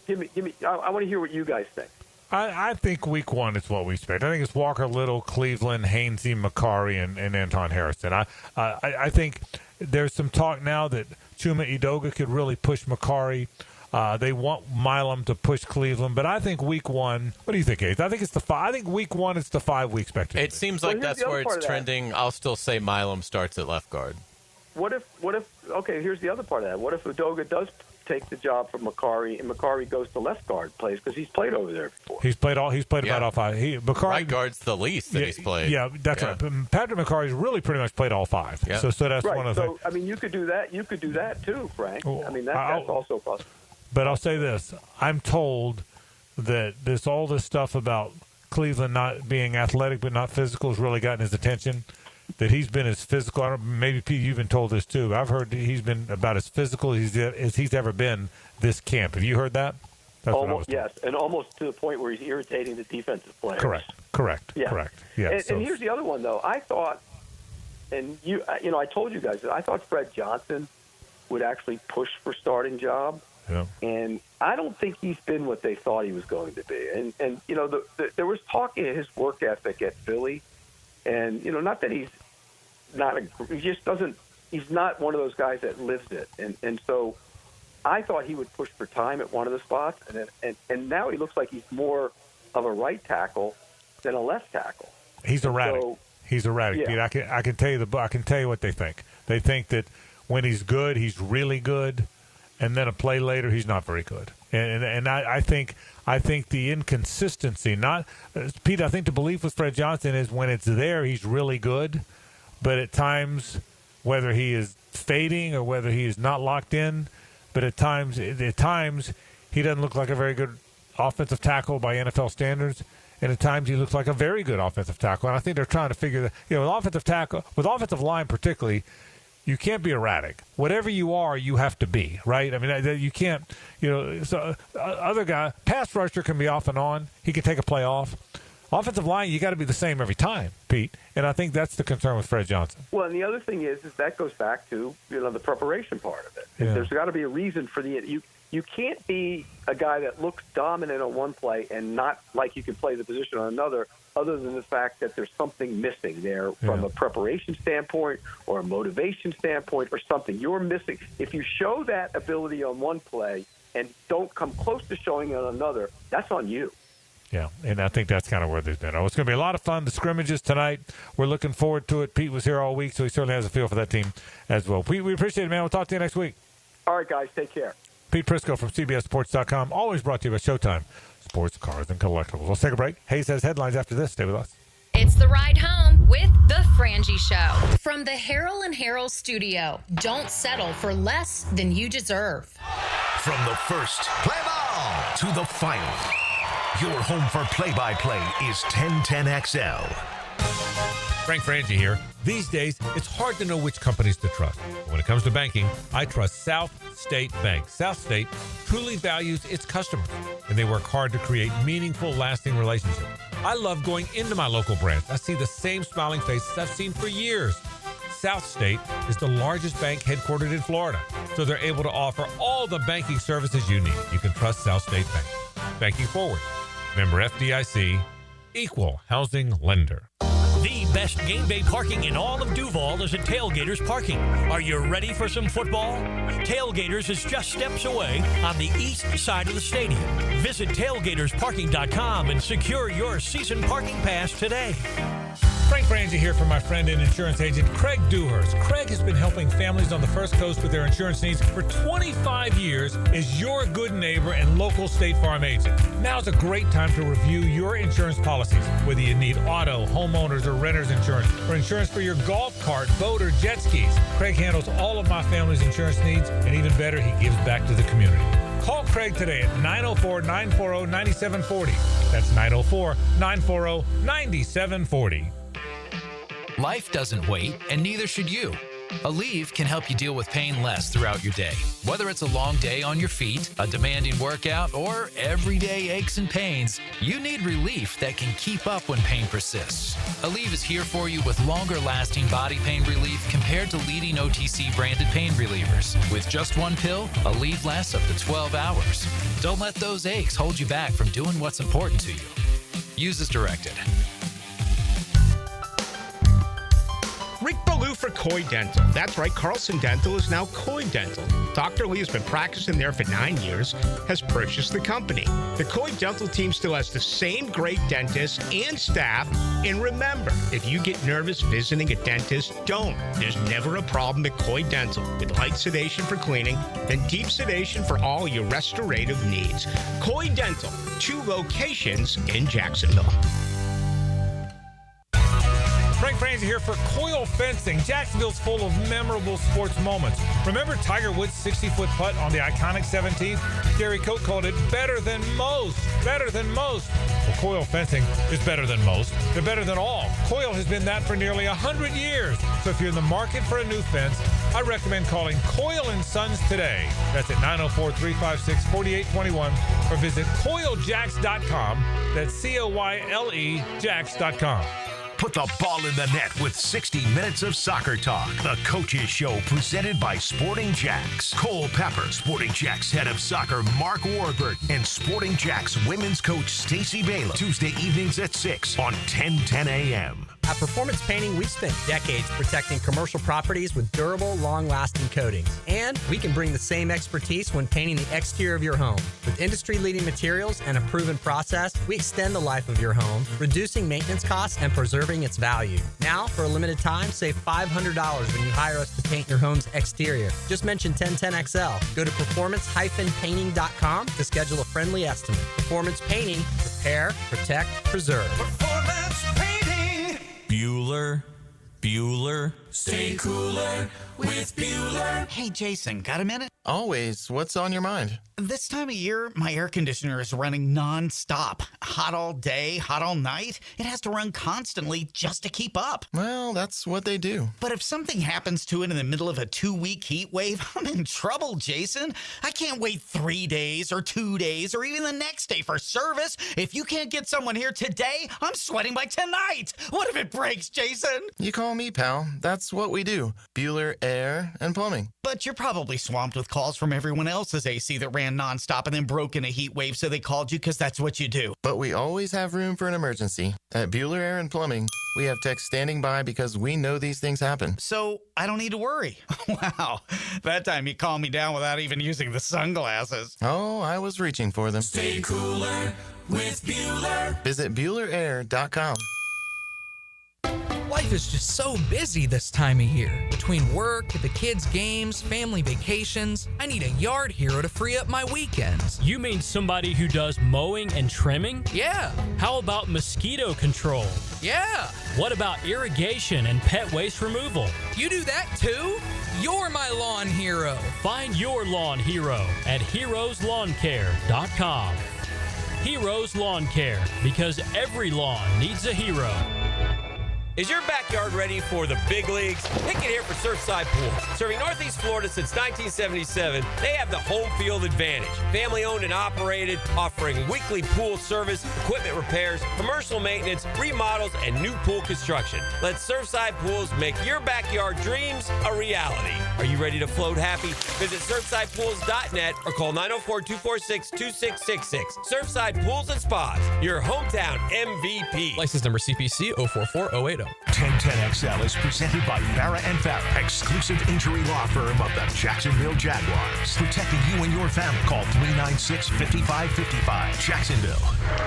Give me. I want to hear what you guys think. I think week 1 is what we expect. I think it's Walker Little, Cleveland, Hainsey, Macari, and Anton Harrison. I think there's some talk now that Chuma Edoga could really push Macari. They want Milam to push Cleveland, but I think week 1. What do you think, Ace? I think it's the 5. I think week 1 is the 5 we expect. It seems like that's where it's trending. I'll still say Milam starts at left guard. What if? Okay, here's the other part of that. What if Edoga does take the job from Macari, and Macari goes to left guard plays because he's played over there before. He's played about all 5. Macari, right guard's the least that he's played. Yeah, that's right. Patrick Macari's really pretty much played all 5. Yeah. So that's right. one of the things. I mean, you could do that. You could do that too, Frank. I mean, that's also possible. But I'll say this: I'm told that all this stuff about Cleveland not being athletic but not physical has really gotten his attention. That he's been as physical. Maybe Pete, you've been told this too. I've heard he's been about as physical as he's ever been this camp. Have you heard that? That's almost, yes, and almost to the point where he's irritating the defensive players. Correct. Yeah. Correct. Yeah. And here's the other one, though. I thought, and I told you guys that I thought Fred Johnson would actually push for starting job. Yeah. And I don't think he's been what they thought he was going to be. And there was talk of his work ethic at Philly, and not that he's not one of those guys that lives it. And so I thought he would push for time at one of the spots, and now he looks like he's more of a right tackle than a left tackle. He's erratic. He's erratic, Yeah. Pete. I can tell you I can tell you what they think. They think that when he's good, he's really good. And then a play later, he's not very good. And I think the inconsistency, Pete, I think the belief with Fred Johnson is when it's there, he's really good. But at times, whether he is fading or whether he is not locked in, but at times he doesn't look like a very good offensive tackle by NFL standards. And at times he looks like a very good offensive tackle. And I think they're trying to figure that, with offensive tackle, with offensive line particularly, you can't be erratic. Whatever you are, you have to be, right? I mean, you can't, so other guy, pass rusher can be off and on. He can take a play off. Offensive line, you got to be the same every time, Pete. And I think that's the concern with Fred Johnson. Well, and the other thing is that goes back to the preparation part of it. Yeah. There's got to be a reason for you can't be a guy that looks dominant on one play and not like you can play the position on another, other than the fact that there's something missing there from a preparation standpoint or a motivation standpoint or something. You're missing. If you show that ability on one play and don't come close to showing it on another, that's on you. Yeah, and I think that's kind of where they've been. It's going to be a lot of fun, the scrimmages tonight. We're looking forward to it. Pete was here all week, so he certainly has a feel for that team as well. Pete, we appreciate it, man. We'll talk to you next week. All right, guys, take care. Pete Prisco from CBSSports.com, always brought to you by Showtime Sports, Cars, and Collectibles. Let's take a break. Hayes has headlines after this. Stay with us. It's the ride home with the Frangie Show. From the Harrell and Harrell studio, don't settle for less than you deserve. From the first play ball to the final, your home for play-by-play is 1010XL. Frank Frangie here. These days, it's hard to know which companies to trust. But when it comes to banking, I trust South State Bank. South State truly values its customers, and they work hard to create meaningful, lasting relationships. I love going into my local branch. I see the same smiling faces I've seen for years. South State is the largest bank headquartered in Florida, so they're able to offer all the banking services you need. You can trust South State Bank. Banking forward. Member FDIC, equal housing lender. The best game day parking in all of Duval is at Tailgaters Parking. Are you ready for some football? Tailgaters is just steps away on the east side of the stadium. Visit tailgatorsparking.com and secure your season parking pass today. Frank Frangie here for my friend and insurance agent Craig Dewhurst. Craig has been helping families on the First Coast with their insurance needs for 25 years as your good neighbor and local State Farm agent. Now's a great time to review your insurance policies, whether you need auto, homeowners, or renter's insurance, or insurance for your golf cart, boat, or jet skis. Craig handles all of my family's insurance needs, and even better, he gives back to the community. Call Craig today at 904-940-9740. That's 904-940-9740. Life doesn't wait, and neither should you. Aleve can help you deal with pain less throughout your day. Whether it's a long day on your feet, a demanding workout, or everyday aches and pains, you need relief that can keep up when pain persists. Aleve is here for you with longer-lasting body pain relief compared to leading OTC-branded pain relievers. With just one pill, Aleve lasts up to 12 hours. Don't let those aches hold you back from doing what's important to you. Use as directed. Rick Ballou for Coy Dental. That's right, Carlson Dental is now Coy Dental. Dr. Lee has been practicing there for 9 years, has purchased the company. The Coy Dental team still has the same great dentists and staff. And remember, if you get nervous visiting a dentist, don't. There's never a problem at Coy Dental. With light sedation for cleaning and deep sedation for all your restorative needs. Coy Dental, 2 locations in Jacksonville. Frank Frangie here for Coil Fencing. Jacksonville's full of memorable sports moments. Remember Tiger Woods' 60-foot putt on the iconic 17th? Gary Coate called it better than most. Better than most. Well, Coil Fencing is better than most. They're better than all. Coil has been that for nearly 100 years. So if you're in the market for a new fence, I recommend calling Coyle & Sons today. That's at 904-356-4821 or visit coiljacks.com. That's COYLE Jacks.com. Put the ball in the net with 60 Minutes of Soccer Talk, the coaches show presented by Sporting Jacks. Cole Pepper, Sporting Jacks head of soccer Mark Warburton, and Sporting Jacks women's coach Stacey Baylor. Tuesday evenings at 6 on 1010 a.m. At Performance Painting, we've spent decades protecting commercial properties with durable, long-lasting coatings. And we can bring the same expertise when painting the exterior of your home. With industry-leading materials and a proven process, we extend the life of your home, reducing maintenance costs and preserving its value. Now, for a limited time, save $500 when you hire us to paint your home's exterior. Just mention 1010XL. Go to performancepainting.com to schedule a friendly estimate. Performance Painting. Repair, protect, preserve. Bueller, Stay cooler with Bueller. Hey, Jason, got a minute? Always. What's on your mind? This time of year, my air conditioner is running non-stop. Hot all day, hot all night. It has to run constantly just to keep up. Well, that's what they do. But if something happens to it in the middle of a 2-week heat wave, I'm in trouble, Jason. I can't wait 3 days or 2 days or even the next day for service. If you can't get someone here today, I'm sweating by tonight. What if it breaks, Jason? You call me, pal. That's what we do. Bueller Air and Plumbing. But you're probably swamped with calls from everyone else's AC that ran nonstop and then broke in a heat wave, so they called you because that's what you do. But we always have room for an emergency. At Bueller Air and Plumbing, we have techs standing by because we know these things happen. So I don't need to worry. Wow. That time you calmed me down without even using the sunglasses. Oh, I was reaching for them. Stay cooler with Bueller. Visit BuellerAir.com. Life is just so busy this time of year. Between work, the kids' games, family vacations, I need a yard hero to free up my weekends. You mean somebody who does mowing and trimming? Yeah. How about mosquito control? Yeah. What about irrigation and pet waste removal? You do that too? You're my lawn hero. Find your lawn hero at heroeslawncare.com. Heroes Lawn Care, because every lawn needs a hero. Is your backyard ready for the big leagues? Pick it here for Surfside Pools. Serving Northeast Florida since 1977, they have the home field advantage. Family owned and operated, offering weekly pool service, equipment repairs, commercial maintenance, remodels, and new pool construction. Let Surfside Pools make your backyard dreams a reality. Are you ready to float happy? Visit surfsidepools.net or call 904-246-2666. Surfside Pools and Spas, your hometown MVP. License number CPC 044080. 1010XL is presented by Farrah & Farrah, exclusive injury law firm of the Jacksonville Jaguars. Protecting you and your family. Call 396-5555. Jacksonville.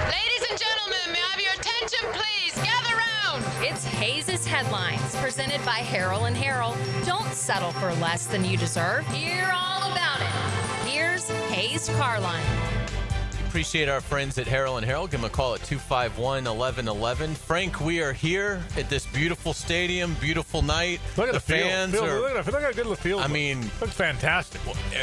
Ladies and gentlemen, may I have your attention, please? Gather round. It's Hayes' Headlines, presented by Harrell & Harrell. Don't settle for less than you deserve. Hear all about it. Here's Hayes Carline. Appreciate our friends at Harrell & Harrell. Give them a call at 251-1111. Frank, we are here at this beautiful stadium, beautiful night. Look at the fans field. are, Look at how good the field I looks. mean, looks fantastic.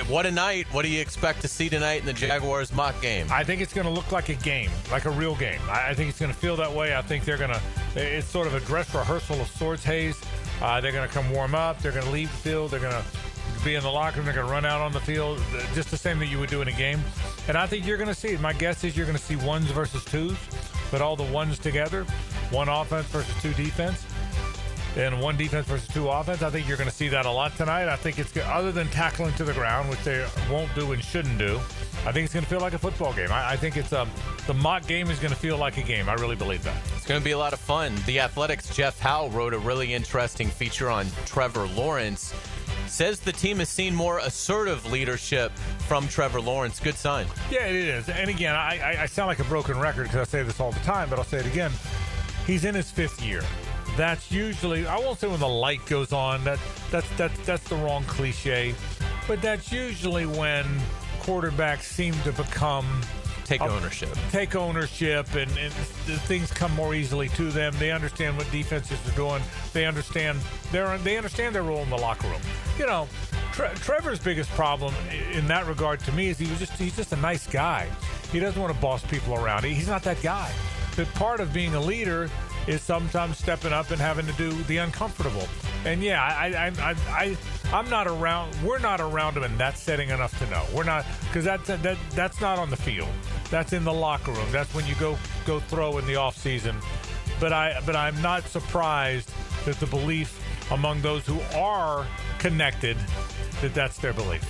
What a night. What do you expect to see tonight in the Jaguars mock game? I think it's going to look like a game, like a real game. I think it's going to feel that way. I think they're going to – it's sort of a dress rehearsal of sorts, Hayes. They're going to come warm up. They're going to leave the field. They're going to be in the locker room. They're going to run out on the field, just the same that you would do in a game. And I think you're going to see it. My guess is you're going to see ones versus twos, but all the ones together, one offense versus two defense, and one defense versus two offense. I think you're going to see that a lot tonight. I think it's, other than tackling to the ground, which they won't do and shouldn't do, I think it's going to feel like a football game. I think it's the mock game is going to feel like a game. I really believe that. It's going to be a lot of fun. The Athletics' Jeff Howe wrote a really interesting feature on Trevor Lawrence. Says the team has seen more assertive leadership from Trevor Lawrence. Good sign. Yeah, it is. And again, I sound like a broken record because I say this all the time, but I'll say it again. He's in his fifth year. That's usually, I won't say when the light goes on. That's the wrong cliche. But that's usually when quarterbacks seem to become take ownership, and things come more easily to them. They understand what defenses are doing. They understand their role in the locker room. You know, Trevor's biggest problem in that regard to me is he's just a nice guy. He doesn't want to boss people around. He's not that guy. But part of being a leader is sometimes stepping up and having to do the uncomfortable. And yeah, I'm not around. We're not around him in that setting enough to know. We're not, because that's not on the field. That's in the locker room. That's when you go throw in the off season. But I'm not surprised that the belief among those who are connected that's their belief.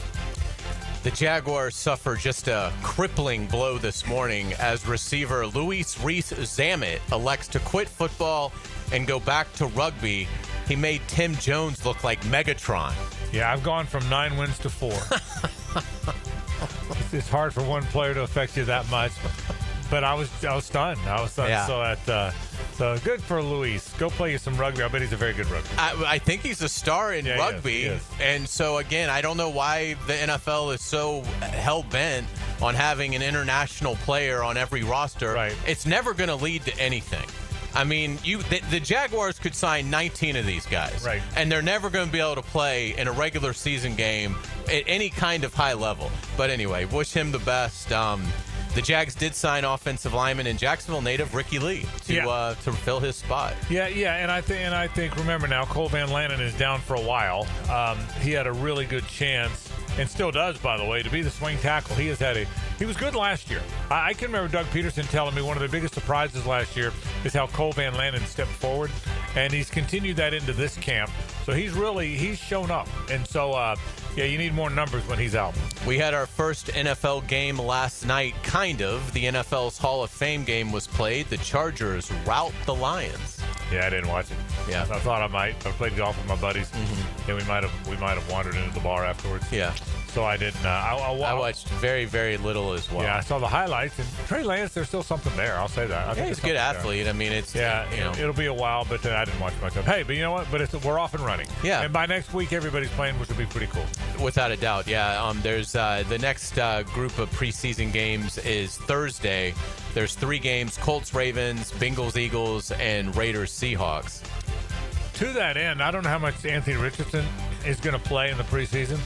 The Jaguars suffer just a crippling blow this morning as receiver Luis Reese-Zammit elects to quit football and go back to rugby. He made Tim Jones look like Megatron. Yeah, I've gone from 9 wins to 4. It's hard for one player to affect you that much. But I was stunned. Yeah. So good for Luis. Go play you some rugby. I bet he's a very good rugby. I think he's a star in rugby. He is. And so, again, I don't know why the NFL is so hell-bent on having an international player on every roster. Right. It's never going to lead to anything. I mean, the Jaguars could sign 19 of these guys. Right. And they're never going to be able to play in a regular season game at any kind of high level. But anyway, wish him the best. The Jags did sign offensive lineman in Jacksonville native Ricky Lee to fill his spot. Yeah, and I think remember now, Cole Van Lanen is down for a while. He had a really good chance, and still does, by the way, to be the swing tackle. He was good last year. I can remember Doug Peterson telling me one of the biggest surprises last year is how Cole Van Lanen stepped forward, and he's continued that into this camp. So he's shown up, and so you need more numbers when he's out. We had our first NFL game last night, kind of. The NFL's Hall of Fame game was played. The Chargers rout the Lions. Yeah, I didn't watch it. Yeah, I thought I might. I played golf with my buddies, and we might have wandered into the bar afterwards. Yeah. So I didn't. I watched very, very little as well. Yeah, I saw the highlights, and Trey Lance, there's still something there. I'll say that. I think he's a good athlete. I mean, it's it'll be a while, but I didn't watch much of it. Hey, but you know what? But we're off and running. Yeah. And by next week, everybody's playing, which will be pretty cool. Without a doubt, yeah. There's the next group of preseason games is Thursday. There's 3 games: Colts, Ravens, Bengals, Eagles, and Raiders, Seahawks. To that end, I don't know how much Anthony Richardson is going to play in the preseason,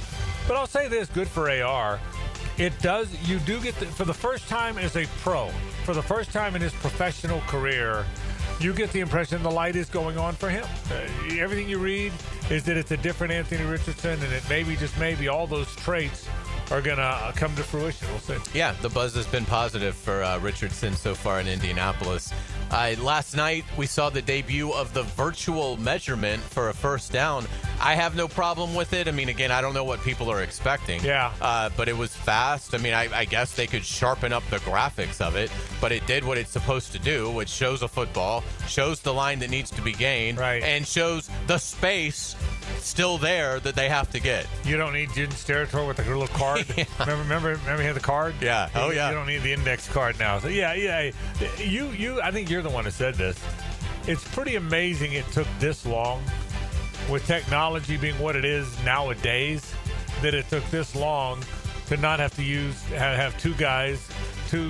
but I'll say this: good for AR. You do get for the first time as a pro, for the first time in his professional career, you get the impression the light is going on for him. Everything you read is that it's a different Anthony Richardson, and it maybe all those traits are going to come to fruition. We'll see. Yeah, the buzz has been positive for Richardson so far in Indianapolis. Last night, we saw the debut of the virtual measurement for a first down. I have no problem with it. I mean, again, I don't know what people are expecting. Yeah. But it was fast. I mean, I guess they could sharpen up the graphics of it, but it did what it's supposed to do, which shows a football, shows the line that needs to be gained, and shows the space still there that they have to get. You don't need Juden's territory with the little card. Yeah. Remember he had the card? Yeah. Oh, yeah. You don't need the index card now. So, yeah. You. I think you're the one who said this. It's pretty amazing it took this long, with technology being what it is nowadays, that it took this long to not have to have 2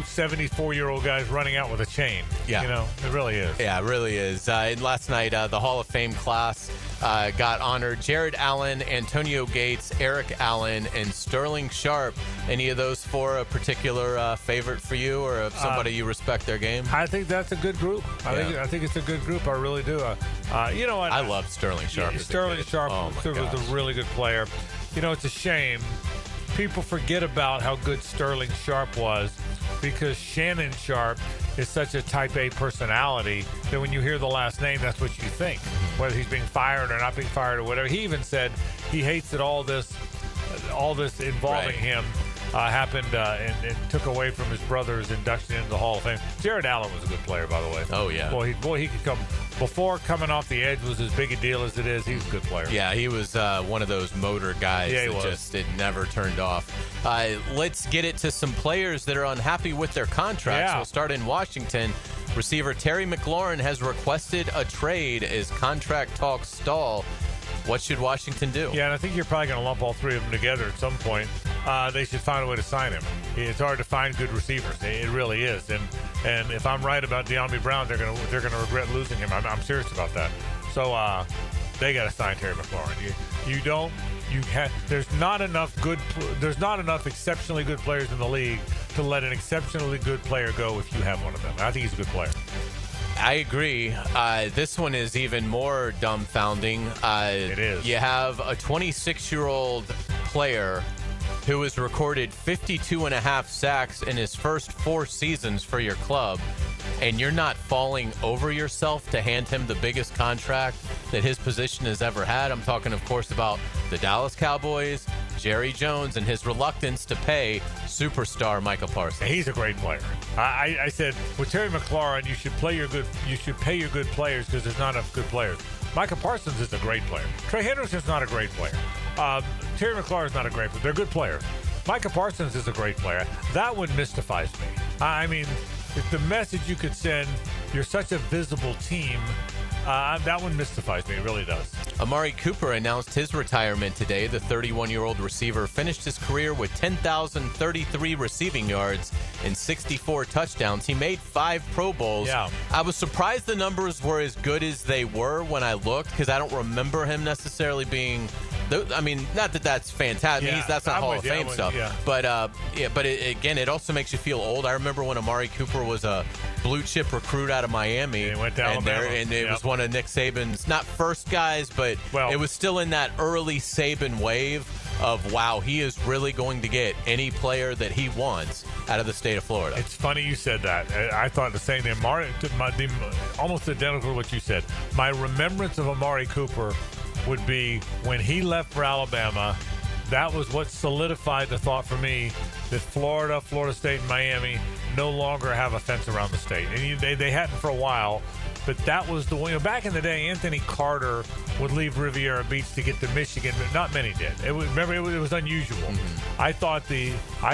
74-year-old guys running out with a chain. Yeah. It really is. Yeah, it really is. And last night, the Hall of Fame class got honored. Jared Allen, Antonio Gates, Eric Allen, and Sterling Sharp. Any of those 4 a particular favorite for you, or somebody you respect their game? I think that's a good group. I think it's a good group. I really do. You know what? I love Sterling Sharp. Sterling Sharp was a really good player. It's a shame people forget about how good Sterling Sharp was, because Shannon Sharp is such a type A personality that when you hear the last name, that's what you think, whether he's being fired or not being fired or whatever. He even said he hates that all this involving him happened and took away from his brother's induction into the Hall of Fame. Jared Allen was a good player, by the way. Oh, yeah. Boy, he could come. Before coming off the edge was as big a deal as it is. He was a good player. Yeah, he was one of those motor guys it never turned off. Let's get it to some players that are unhappy with their contracts. Yeah. We'll start in Washington. Receiver Terry McLaurin has requested a trade as contract talks stall. What should Washington do? Yeah, and I think you're probably going to lump all 3 of them together at some point. They should find a way to sign him. It's hard to find good receivers. It really is. And if I'm right about De'Ami Brown, they're going to regret losing him. I'm serious about that. So they got to sign Terry McLaurin. There's not enough exceptionally good players in the league to let an exceptionally good player go if you have one of them. I think he's a good player. I agree. This one is even more dumbfounding. It is. You have a 26-year-old player who has recorded 52.5 sacks in his first 4 seasons for your club, and you're not falling over yourself to hand him the biggest contract that his position has ever had. I'm talking, of course, about the Dallas Cowboys, Jerry Jones, and his reluctance to pay superstar Micah Parsons. He's a great player. I said with Terry McLaurin, you should pay your good players because there's not enough good players. Micah Parsons is a great player. Trey Hendrickson's not a great player. Terry McLaurin's not a great player. They're good players. Micah Parsons is a great player. That one mystifies me. I mean, if the message you could send, you're such a visible team, that one mystifies me. It really does. Amari Cooper announced his retirement today. The 31-year-old receiver finished his career with 10,033 receiving yards and 64 touchdowns. He made 5 Pro Bowls. Yeah. I was surprised the numbers were as good as they were when I looked, because I don't remember him necessarily being. I mean, not that that's fantastic. Yeah, That's not I'm Hall with of you, Fame I'm with stuff. you, yeah. But again, it also makes you feel old. I remember when Amari Cooper was a blue chip recruit out of Miami. He went to Alabama. And it was one of Nick Saban's, not first guys, but it was still in that early Saban wave of, wow, he is really going to get any player that he wants out of the state of Florida. It's funny you said that. I thought the same thing. Almost identical to what you said. My remembrance of Amari Cooper would be when he left for Alabama. That was what solidified the thought for me that Florida State, and Miami no longer have a fence around the state. And they hadn't for a while. But that was the way. Back in the day, Anthony Carter would leave Riviera Beach to get to Michigan, but not many did. It was unusual. Mm-hmm. I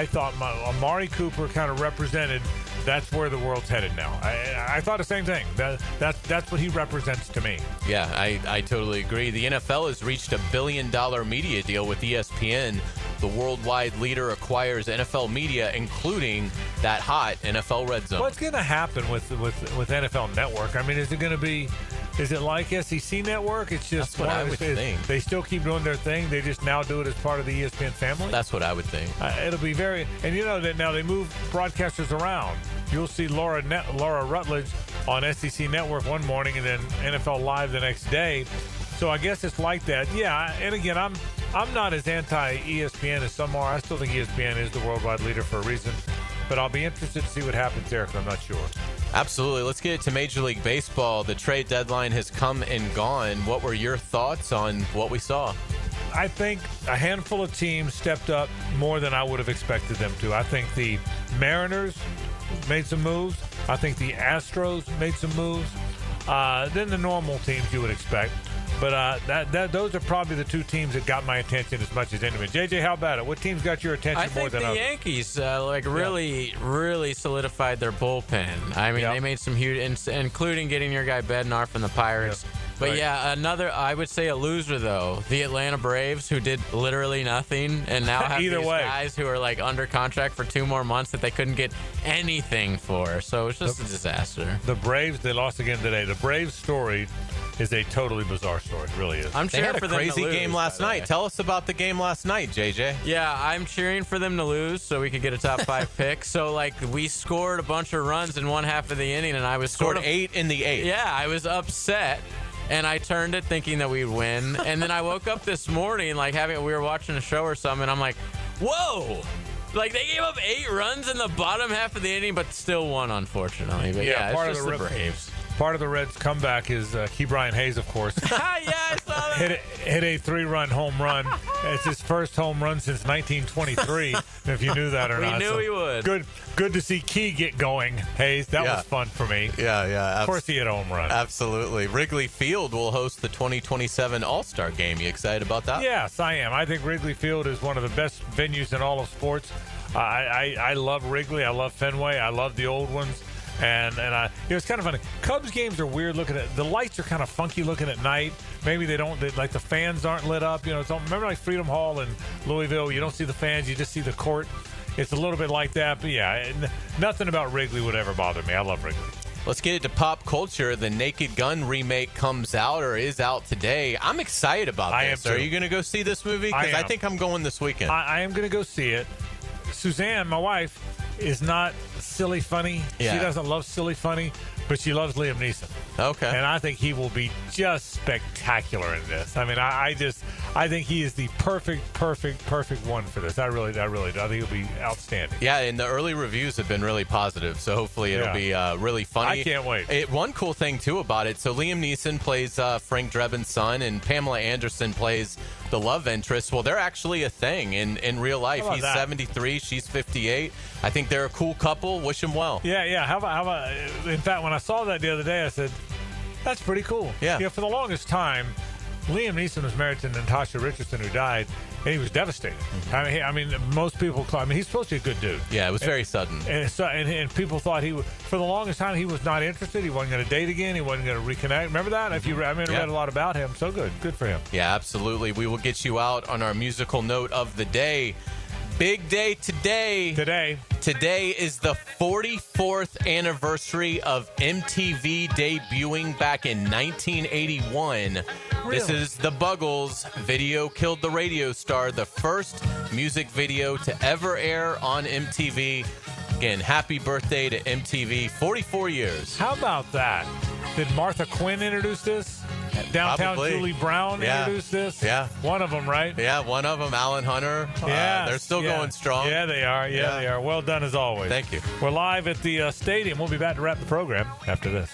thought Amari Cooper kind of represented. That's where the world's headed now. I thought the same thing. That's what he represents to me. Yeah, I totally agree. The NFL has reached $1 billion media deal with ESPN. The worldwide leader acquires NFL media, including that hot NFL Red Zone. What's going to happen with NFL Network? I mean, is it like SEC Network? It's just That's what I would think. They still keep doing their thing. They just now do it as part of the ESPN family. That's what I would think. It'll be and you know that now they move broadcasters around. You'll see Laura Rutledge on SEC Network one morning and then NFL Live the next day. So I guess it's like that. Yeah, and again, I'm not as anti-ESPN as some are. I still think ESPN is the worldwide leader for a reason. But I'll be interested to see what happens there because I'm not sure. Absolutely. Let's get to Major League Baseball. The trade deadline has come and gone. What were your thoughts on what we saw? I think a handful of teams stepped up more than I would have expected them to. I think the Mariners made some moves. I think the Astros made some moves. Then the normal teams you would expect. But those are probably the two teams that got my attention as much as anyone. JJ, how about it? What teams got your attention more than others? I think the Yankees really solidified their bullpen. I mean, they made some huge, including getting your guy Bednar from the Pirates. Yep. But another, I would say a loser, though, the Atlanta Braves, who did literally nothing and now have these guys who are under contract for 2 more months that they couldn't get anything for. So it's just a disaster. The Braves, they lost again today. The Braves story is a totally bizarre story. It really is. I'm cheering for them to lose. They had a crazy game last night. Tell us about the game last night, JJ. Yeah, I'm cheering for them to lose so we could get a top 5 pick. So, we scored a bunch of runs in one half of the inning, and I was scored 8 in the 8th. Yeah, I was upset. And I turned it thinking that we'd win. And then I woke up this morning, we were watching a show or something, and I'm like, whoa! They gave up 8 runs in the bottom half of the inning, but still won, unfortunately. But yeah, part it's of just the Braves. Part of the Reds' comeback is Key Brian Hayes, of course. Yeah, I saw that. Hit a 3-run home run. It's his first home run since 1923, if you knew that or not. We knew he would. Good to see Key get going, Hayes. That was fun for me. Yeah. Of course he hit a home run. Absolutely. Wrigley Field will host the 2027 All-Star Game. You excited about that? Yes, I am. I think Wrigley Field is one of the best venues in all of sports. I love Wrigley. I love Fenway. I love the old ones. And it was kind of funny. Cubs games are weird looking at. The lights are kind of funky looking at night. Maybe the fans aren't lit up. Remember Freedom Hall in Louisville? You don't see the fans. You just see the court. It's a little bit like that. But yeah, nothing about Wrigley would ever bother me. I love Wrigley. Let's get it to pop culture. The Naked Gun remake comes out or is out today. I'm excited about this. Are you going to go see this movie? Because I think I'm going this weekend. I am going to go see it. Suzanne, my wife, is not silly funny. Yeah. She doesn't love silly funny, but she loves Liam Neeson. Okay. And I think he will be just spectacular in this. I mean, I think he is the perfect one for this. I really do. I think he'll be outstanding. Yeah, and the early reviews have been really positive, so hopefully it'll be really funny. I can't wait. One cool thing, too, about it, so Liam Neeson plays Frank Drebin's son, and Pamela Anderson plays the love interest. Well, they're actually a thing in real life. He's 73, she's 58. I think they're a cool couple. Wish them well. Yeah. How about? In fact, when I saw that the other day, I said, "That's pretty cool." Yeah. For the longest time, Liam Neeson was married to Natasha Richardson, who died, and he was devastated. I mean, most people. He's supposed to be a good dude. Yeah, it was very sudden. And people thought for the longest time, he was not interested. He wasn't going to date again. He wasn't going to reconnect. Remember that? I read a lot about him. So good for him. Yeah, absolutely. We will get you out on our musical note of the day. Big day today. Today is the 44th anniversary of MTV debuting back in 1981. Really? This is The Buggles' Video Killed the Radio Star, the first music video to ever air on MTV. Again, happy birthday to MTV, 44 years. How about that? Did Martha Quinn introduce this? Downtown Probably. Julie Brown introduced this? Yeah. One of them, right? Yeah, one of them, Alan Hunter. Yeah, they're still going strong. Yeah, they are. Yeah, they are. Well done as always. Thank you. We're live at the stadium. We'll be back to wrap the program after this.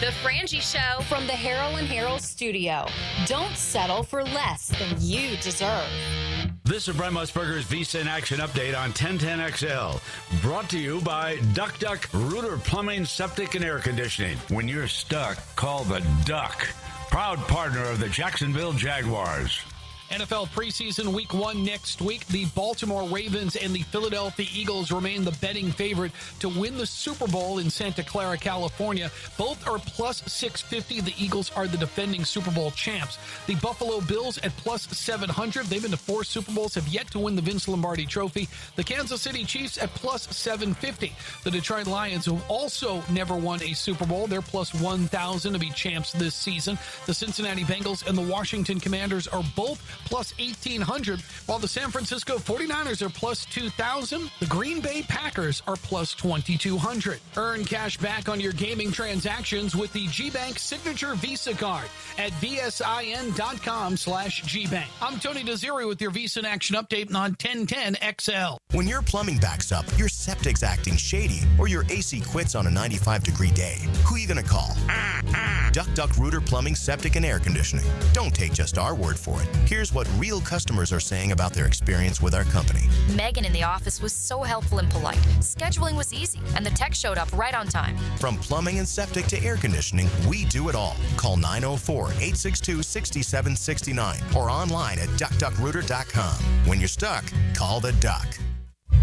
The Frangie Show from the Harold and Harold studio. Don't settle for less than you deserve. This is Brent Musburger's Visa in Action update on 1010XL. Brought to you by Duck Duck Rooter Plumbing, Septic, and Air Conditioning. When you're stuck, call the Duck. Proud partner of the Jacksonville Jaguars. NFL preseason week 1 next week. The Baltimore Ravens and the Philadelphia Eagles remain the betting favorite to win the Super Bowl in Santa Clara, California. Both are plus 650. The Eagles are the defending Super Bowl champs. The Buffalo Bills at plus 700. They've been to 4 Super Bowls, have yet to win the Vince Lombardi Trophy. The Kansas City Chiefs at plus 750. The Detroit Lions, who also never won a Super Bowl, they're plus 1,000 to be champs this season. The Cincinnati Bengals and the Washington Commanders are both plus 1,800, while the San Francisco 49ers are plus 2,000. The Green Bay Packers are plus 2,200. Earn cash back on your gaming transactions with the GBank Signature Visa Card at vsin.com/GBank. I'm Tony Desiri with your Visa in Action update on 1010XL. When your plumbing backs up, your septic's acting shady, or your AC quits on a 95-degree day, who are you going to call? Duck Duck Rooter Plumbing, Septic, and Air Conditioning. Don't take just our word for it. Here's what real customers are saying about their experience with our company. Megan in the office was so helpful and polite. Scheduling was easy, and the tech showed up right on time. From plumbing and septic to air conditioning, we do it all. Call 904-862-6769 or online at duckduckrooter.com. When you're stuck, call the Duck.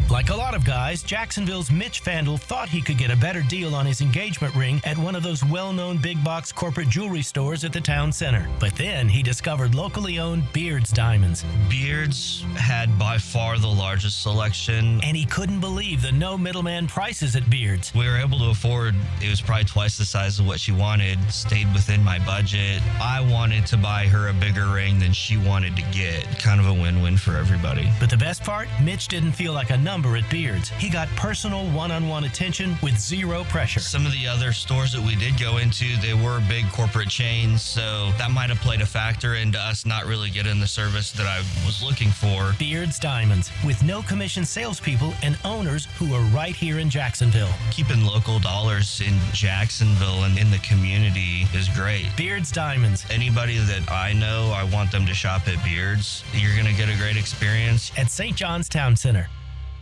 Like a lot of guys, Jacksonville's Mitch Fandle thought he could get a better deal on his engagement ring at one of those well-known big-box corporate jewelry stores at the town center. But then he discovered locally owned Beard's Diamonds. Beard's had by far the largest selection. And he couldn't believe the no middleman prices at Beard's. We were able to afford, it was probably twice the size of what she wanted, stayed within my budget. I wanted to buy her a bigger ring than she wanted to get. Kind of a win-win for everybody. But the best part, Mitch didn't feel like a number at Beard's. He got personal one-on-one attention with zero pressure. Some of the other stores that we did go into, they were big corporate chains, so that might have played a factor into us not really getting the service that I was looking for. Beard's Diamonds, with no commission salespeople and owners who are right here in Jacksonville. Keeping local dollars in Jacksonville and in the community is great. Beard's Diamonds. Anybody that I know, I want them to shop at Beard's. You're going to get a great experience. At St. John's Town Center.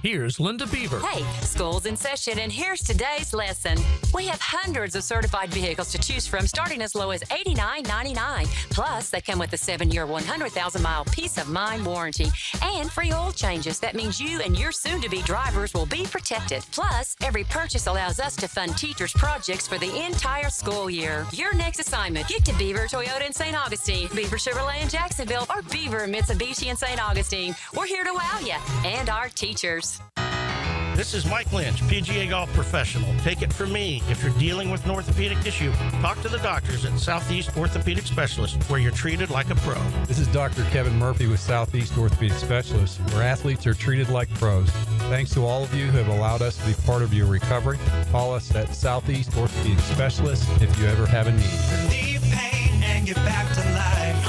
Here's Linda Beaver. Hey, school's in session, and here's today's lesson. We have hundreds of certified vehicles to choose from, starting as low as $89.99. Plus, they come with a 7-year, 100,000-mile peace of mind warranty and free oil changes. That means you and your soon-to-be drivers will be protected. Plus, every purchase allows us to fund teachers' projects for the entire school year. Your next assignment, get to Beaver Toyota in St. Augustine, Beaver Chevrolet in Jacksonville, or Beaver Mitsubishi in St. Augustine. We're here to wow you and our teachers. This is Mike Lynch, PGA Golf Professional. Take it from me. If you're dealing with an orthopedic issue, talk to the doctors at Southeast Orthopedic Specialists, where you're treated like a pro. This is Dr. Kevin Murphy with Southeast Orthopedic Specialists, where athletes are treated like pros. Thanks to all of you who have allowed us to be part of your recovery. Call us at Southeast Orthopedic Specialists if you ever have a need. Relieve pain and get back to life.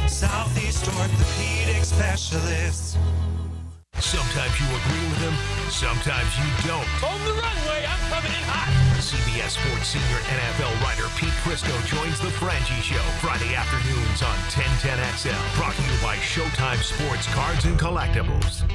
Southeast Orthopedic Specialists. Sometimes you agree with him, sometimes you don't. On the runway, I'm coming in hot. CBS Sports senior NFL writer Pete Prisco joins the Frangie Show Friday afternoons on 1010XL. Brought to you by Showtime Sports Cards and Collectibles.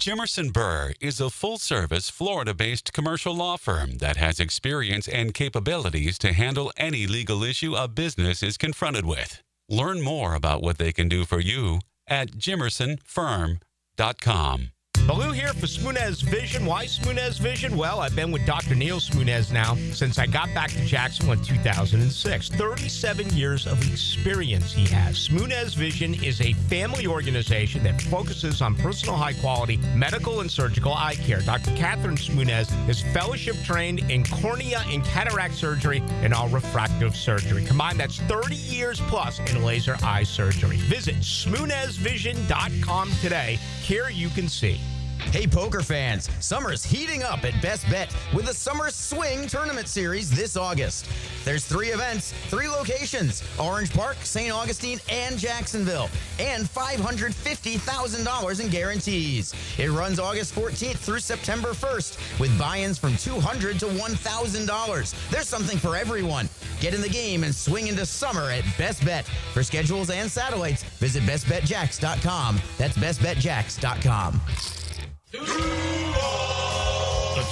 Jimerson Burr is a full-service, Florida-based commercial law firm that has experience and capabilities to handle any legal issue a business is confronted with. Learn more about what they can do for you at jimersonfirm.com. Baloo here for Smunez Vision. Why Smunez Vision? Well, I've been with Dr. Neil Smunez now since I got back to Jacksonville in 2006. 37 years of experience he has. Smunez Vision is a family organization that focuses on personal high-quality medical and surgical eye care. Dr. Catherine Smunez is fellowship trained in cornea and cataract surgery and all refractive surgery. Combined, that's 30 years plus in laser eye surgery. Visit SmunezVision.com today. Care you can see. Hey, poker fans, summer's heating up at Best Bet with the Summer Swing Tournament Series this August. There's 3 events, 3 locations, Orange Park, St. Augustine, and Jacksonville, and $550,000 in guarantees. It runs August 14th through September 1st with buy-ins from $200 to $1,000. There's something for everyone. Get in the game and swing into summer at Best Bet. For schedules and satellites, visit bestbetjacks.com. That's bestbetjacks.com. The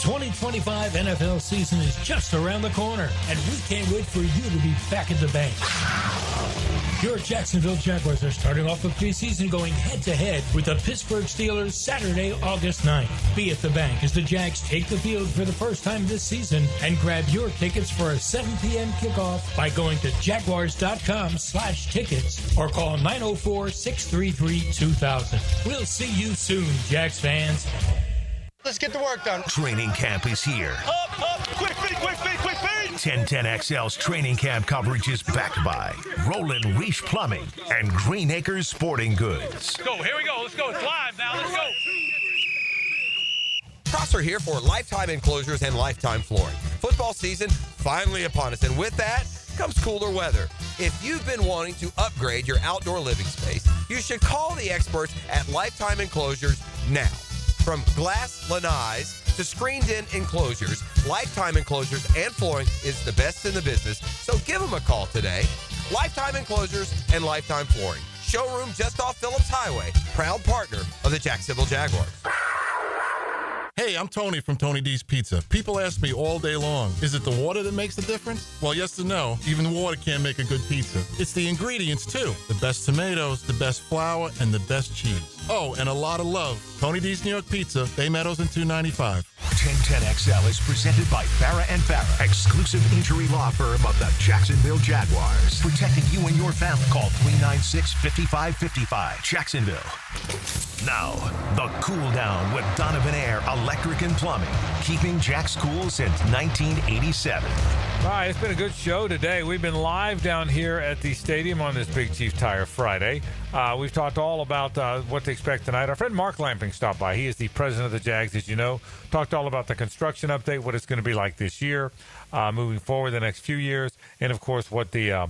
2025 NFL season is just around the corner, and we can't wait for you to be back at the bank. Your Jacksonville Jaguars are starting off the preseason going head-to-head with the Pittsburgh Steelers Saturday, August 9th. Be at the bank as the Jags take the field for the first time this season and grab your tickets for a 7 p.m. kickoff by going to jaguars.com/tickets or call 904-633-2000. We'll see you soon, Jags fans. Let's get the work done. Training camp is here. Up, quick feet. 1010XL's training camp coverage is backed by Roland Reach Plumbing and Green Acres Sporting Goods. Go, here we go. Let's go. It's live now. Let's go. Prosser here for Lifetime Enclosures and Lifetime Flooring. Football season finally upon us, and with that comes cooler weather. If you've been wanting to upgrade your outdoor living space, you should call the experts at Lifetime Enclosures now. From glass lanais to screened-in enclosures, Lifetime Enclosures and Flooring is the best in the business, so give them a call today. Lifetime Enclosures and Lifetime Flooring. Showroom just off Phillips Highway. Proud partner of the Jacksonville Jaguars. Hey, I'm Tony from Tony D's Pizza. People ask me all day long, is it the water that makes the difference? Well, yes and no. Even water can't make a good pizza. It's the ingredients, too. The best tomatoes, the best flour, and the best cheese. Oh, and a lot of love. Tony D's New York Pizza, Bay Meadows and 295. 1010XL is presented by Farrah & Farrah, exclusive injury law firm of the Jacksonville Jaguars. Protecting you and your family. Call 396-5555. Jacksonville. Now, the cool down with Donovan Air Electric and Plumbing, keeping Jack's cool since 1987. All right, it's been a good show today. We've been live down here at the stadium on this Big Chief Tire Friday. We've talked all about what to expect tonight. Our friend Mark Lamping stopped by. He is the president of the Jags, as you know. Talked all about the construction update, what it's going to be like this year, moving forward the next few years, and of course what the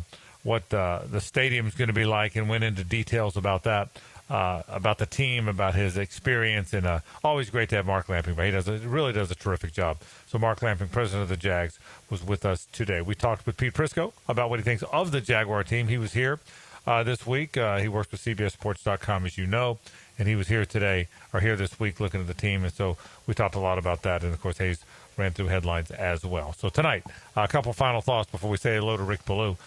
stadium is going to be like, and went into details about that. About the team, about his experience, and always great to have Mark Lamping. But he really does a terrific job. So Mark Lamping, president of the Jags, was with us today. We talked with Pete Prisco about what he thinks of the Jaguar team. He was here this week. He works with CBSSports.com, as you know, and he was here this week looking at the team. And so we talked a lot about that. And, of course, Hayes ran through headlines as well. So tonight, a couple final thoughts before we say hello to Rick Ballou.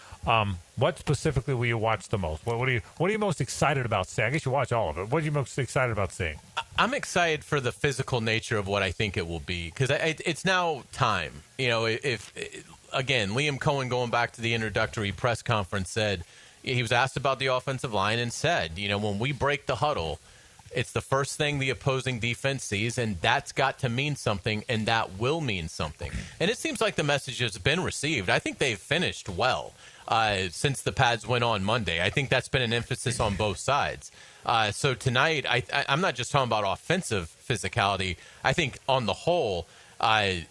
What specifically will you watch the most? What are you most excited about seeing? I guess you watch all of it. What are you most excited about seeing? I'm excited for the physical nature of what I think it will be, because it's now time. You know, if again, Liam Cohen, going back to the introductory press conference, said he was asked about the offensive line and said, you know, when we break the huddle, it's the first thing the opposing defense sees, and that's got to mean something, and that will mean something. And it seems like the message has been received. I think they've finished well since the pads went on Monday. I think that's been an emphasis on both sides. So tonight, I'm not just talking about offensive physicality. I think on the whole, they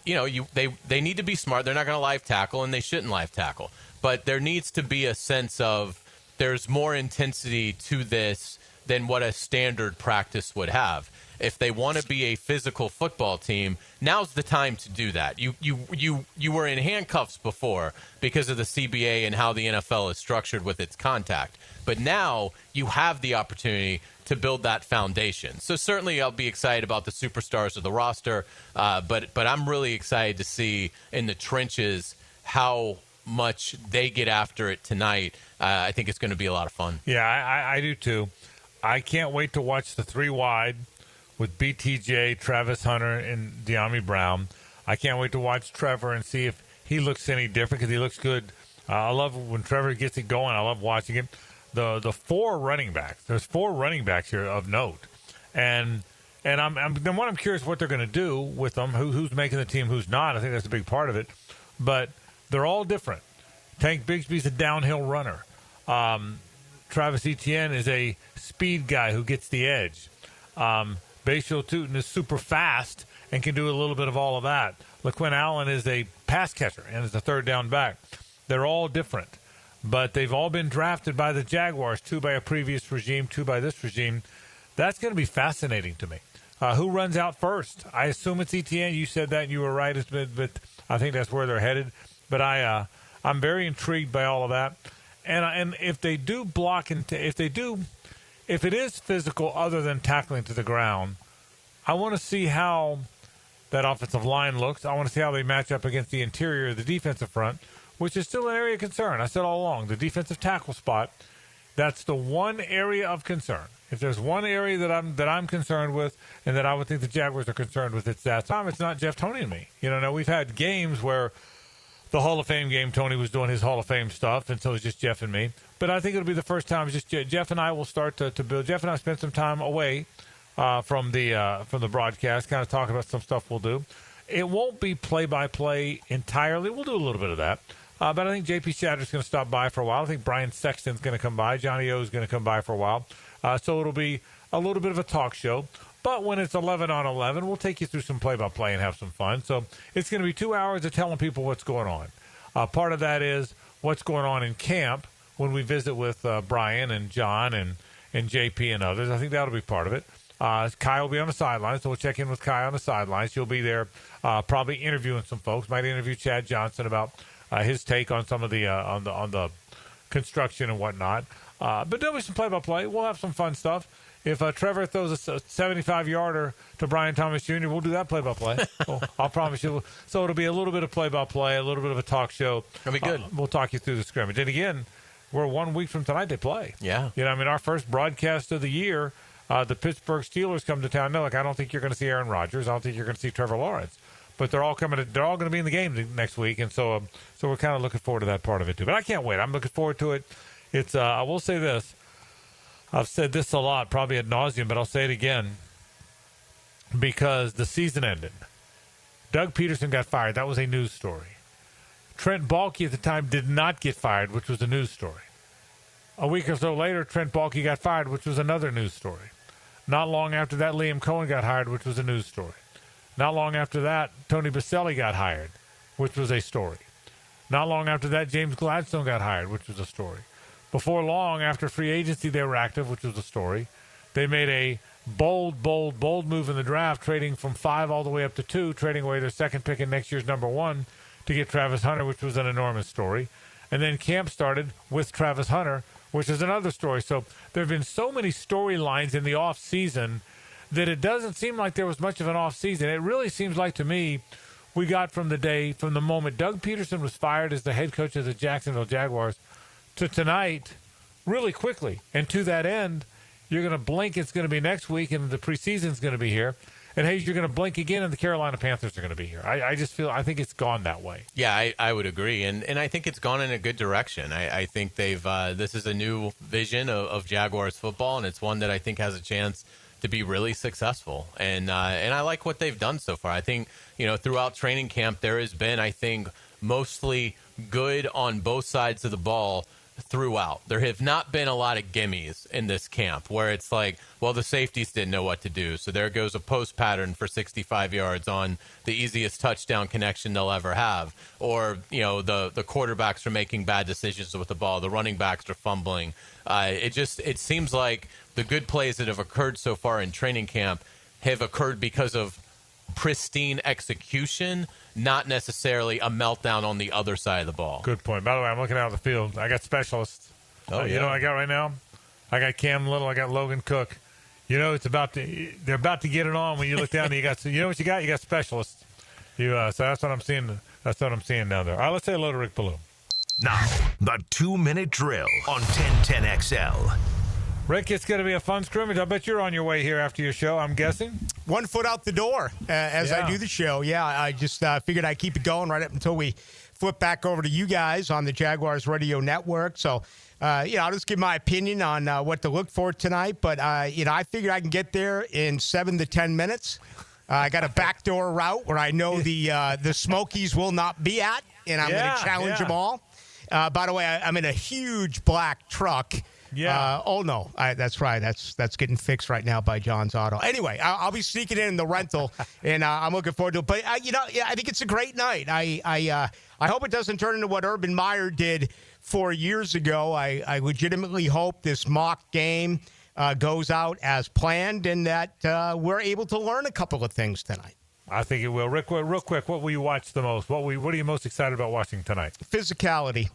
need to be smart. They're not going to live tackle, and they shouldn't live tackle. But there needs to be a sense of there's more intensity to this than what a standard practice would have. If they want to be a physical football team, now's the time to do that. You were in handcuffs before because of the CBA and how the NFL is structured with its contact. But now you have the opportunity to build that foundation. So certainly I'll be excited about the superstars of the roster, but I'm really excited to see in the trenches how much they get after it tonight. I think it's going to be a lot of fun. Yeah, I do too. I can't wait to watch the 3 wide with BTJ, Travis Hunter, and De'Ami Brown. I can't wait to watch Trevor and see if he looks any different because he looks good. I love when Trevor gets it going. I love watching him. The 4 running backs. There's 4 running backs here of note, and I'm curious what they're going to do with them. Who's making the team? Who's not? I think that's a big part of it. But they're all different. Tank Bigsby's a downhill runner. Travis Etienne is a speed guy who gets the edge. Bashil Tootin is super fast and can do a little bit of all of that. LaQuinn Allen is a pass catcher and is a third down back. They're all different, but they've all been drafted by the Jaguars, 2 by a previous regime, 2 by this regime. That's going to be fascinating to me. Who runs out first? I assume it's Etienne. You said that, and you were right, but I think that's where they're headed. But I'm very intrigued by all of that. And if they do block and if it is physical other than tackling to the ground, I want to see how that offensive line looks. I want to see how they match up against the interior of the defensive front, which is still an area of concern. I said all along, the defensive tackle spot, that's the one area of concern. If there's one area that I'm concerned with and that I would think the Jaguars are concerned with, it's that. It's not Jeff, Tony, and me. Now we've had games where the Hall of Fame game, Tony was doing his Hall of Fame stuff, and so it's just Jeff and me. But I think it'll be the first time just Jeff and I will start to build. Jeff and I spent some time away from the broadcast, kind of talking about some stuff we'll do. It won't be play-by-play entirely. We'll do a little bit of that. But I think J.P. Shatter's going to stop by for a while. I think Brian Sexton's going to come by. Johnny O is going to come by for a while. So it'll be a little bit of a talk show. But when it's 11 on 11, we'll take you through some play-by-play and have some fun. So it's going to be 2 hours of telling people what's going on. Part of that is what's going on in camp when we visit with Brian and John and JP and others. I think that'll be part of it. Kai will be on the sidelines, so we'll check in with Kai on the sidelines. She'll be there probably interviewing some folks. Might interview Chad Johnson about his take on some of the on the construction and whatnot. But there'll be some play-by-play. We'll have some fun stuff. If Trevor throws a 75-yarder to Brian Thomas Jr., we'll do that play-by-play. I'll promise you. So it'll be a little bit of play-by-play, a little bit of a talk show. It'll be good. We'll talk you through the scrimmage. And again, we're 1 week from tonight. They play. Yeah. Our first broadcast of the year, the Pittsburgh Steelers come to town. No, I don't think you're going to see Aaron Rodgers. I don't think you're going to see Trevor Lawrence. But they're all going to be in the game next week, and so we're kind of looking forward to that part of it too. But I can't wait. I'm looking forward to it. It's I will say this. I've said this a lot, probably ad nauseum, but I'll say it again because the season ended. Doug Peterson got fired. That was a news story. Trent Baalke at the time did not get fired, which was a news story. A week or so later, Trent Baalke got fired, which was another news story. Not long after that, Liam Cohen got hired, which was a news story. Not long after that, Tony Baselli got hired, which was a story. Not long after that, James Gladstone got hired, which was a story. Before long, after free agency, they were active, which was a story. They made a bold move in the draft, trading from 5 all the way up to 2, trading away their second pick in next year's number 1 to get Travis Hunter, which was an enormous story. And then camp started with Travis Hunter, which is another story. So there have been so many storylines in the off season that it doesn't seem like there was much of an off season. It really seems like to me we got from the moment Doug Peterson was fired as the head coach of the Jacksonville Jaguars to tonight really quickly. And to that end, you're going to blink, it's going to be next week, and the preseason's going to be here. And, hey, you're going to blink again, and the Carolina Panthers are going to be here. I think it's gone that way. Yeah, I would agree. And I think it's gone in a good direction. I think this is a new vision of Jaguars football, and it's one that I think has a chance to be really successful. And I like what they've done so far. I think, throughout training camp, there has been, I think, mostly good on both sides of the ball throughout. There have not been a lot of gimmies in this camp where it's like, well, the safeties didn't know what to do, so there goes a post pattern for 65 yards on the easiest touchdown connection they'll ever have. Or, the quarterbacks are making bad decisions with the ball. The running backs are fumbling. It seems like the good plays that have occurred so far in training camp have occurred because of pristine execution, not necessarily a meltdown on the other side of the ball. Good point. By the way, I'm looking out of the field. I got specialists. Oh, yeah. You know what I got right now? I got Cam Little. I got Logan Cook. They're about to get it on when you look down. You got, what you got? You got specialists. So that's what I'm seeing. That's what I'm seeing down there. All right, let's say hello to Rick Ballou. Now, the 2-minute drill on 1010XL. Rick, it's going to be a fun scrimmage. I bet you're on your way here after your show, I'm guessing. 1 foot out the door as I do the show. Yeah, I just figured I'd keep it going right up until we flip back over to you guys on the Jaguars Radio Network. So, I'll just give my opinion on what to look for tonight. But, I figured I can get there in 7 to 10 minutes. I got a backdoor route where I know the Smokies will not be at, and I'm going to challenge them all. By the way, I'm in a huge black truck. Yeah. That's right. That's getting fixed right now by John's Auto. Anyway, I'll be sneaking in the rental, and I'm looking forward to it. But I think it's a great night. I hope it doesn't turn into what Urban Meyer did 4 years ago. I legitimately hope this mock game goes out as planned, and that we're able to learn a couple of things tonight. I think it will. Rick, real quick, what will you watch the most? What are you most excited about watching tonight? Physicality.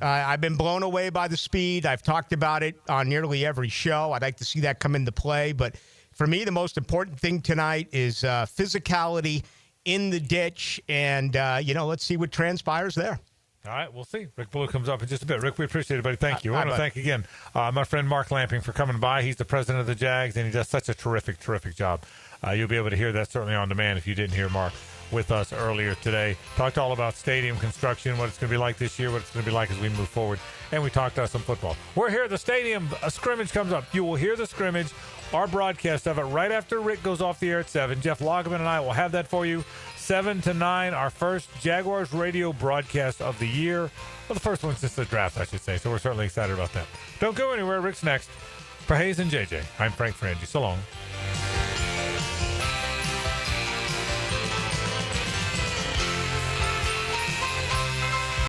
I've been blown away by the speed. I've talked about it on nearly every show. I'd like to see that come into play. But for me, the most important thing tonight is physicality in the ditch. And, let's see what transpires there. All right, we'll see. Rick Ballou comes up in just a bit. Rick, we appreciate it, buddy. Thank you. I want to thank again my friend Mark Lamping for coming by. He's the president of the Jags, and he does such a terrific, terrific job. You'll be able to hear that certainly on demand if you didn't hear Mark with us earlier today. Talked all about stadium construction, what it's going to be like this year, what it's going to be like as we move forward, and we talked some football. We're here. The stadium scrimmage comes up. You will hear the scrimmage, our broadcast of it, right after Rick goes off the air at 7. Jeff Loggeman and I will have that for you. 7 to 9, our first Jaguars radio broadcast of the year. Well, the first one since the draft, I should say, so we're certainly excited about that. Don't go anywhere. Rick's next. For Hayes and JJ, I'm Frank Frangie. So long.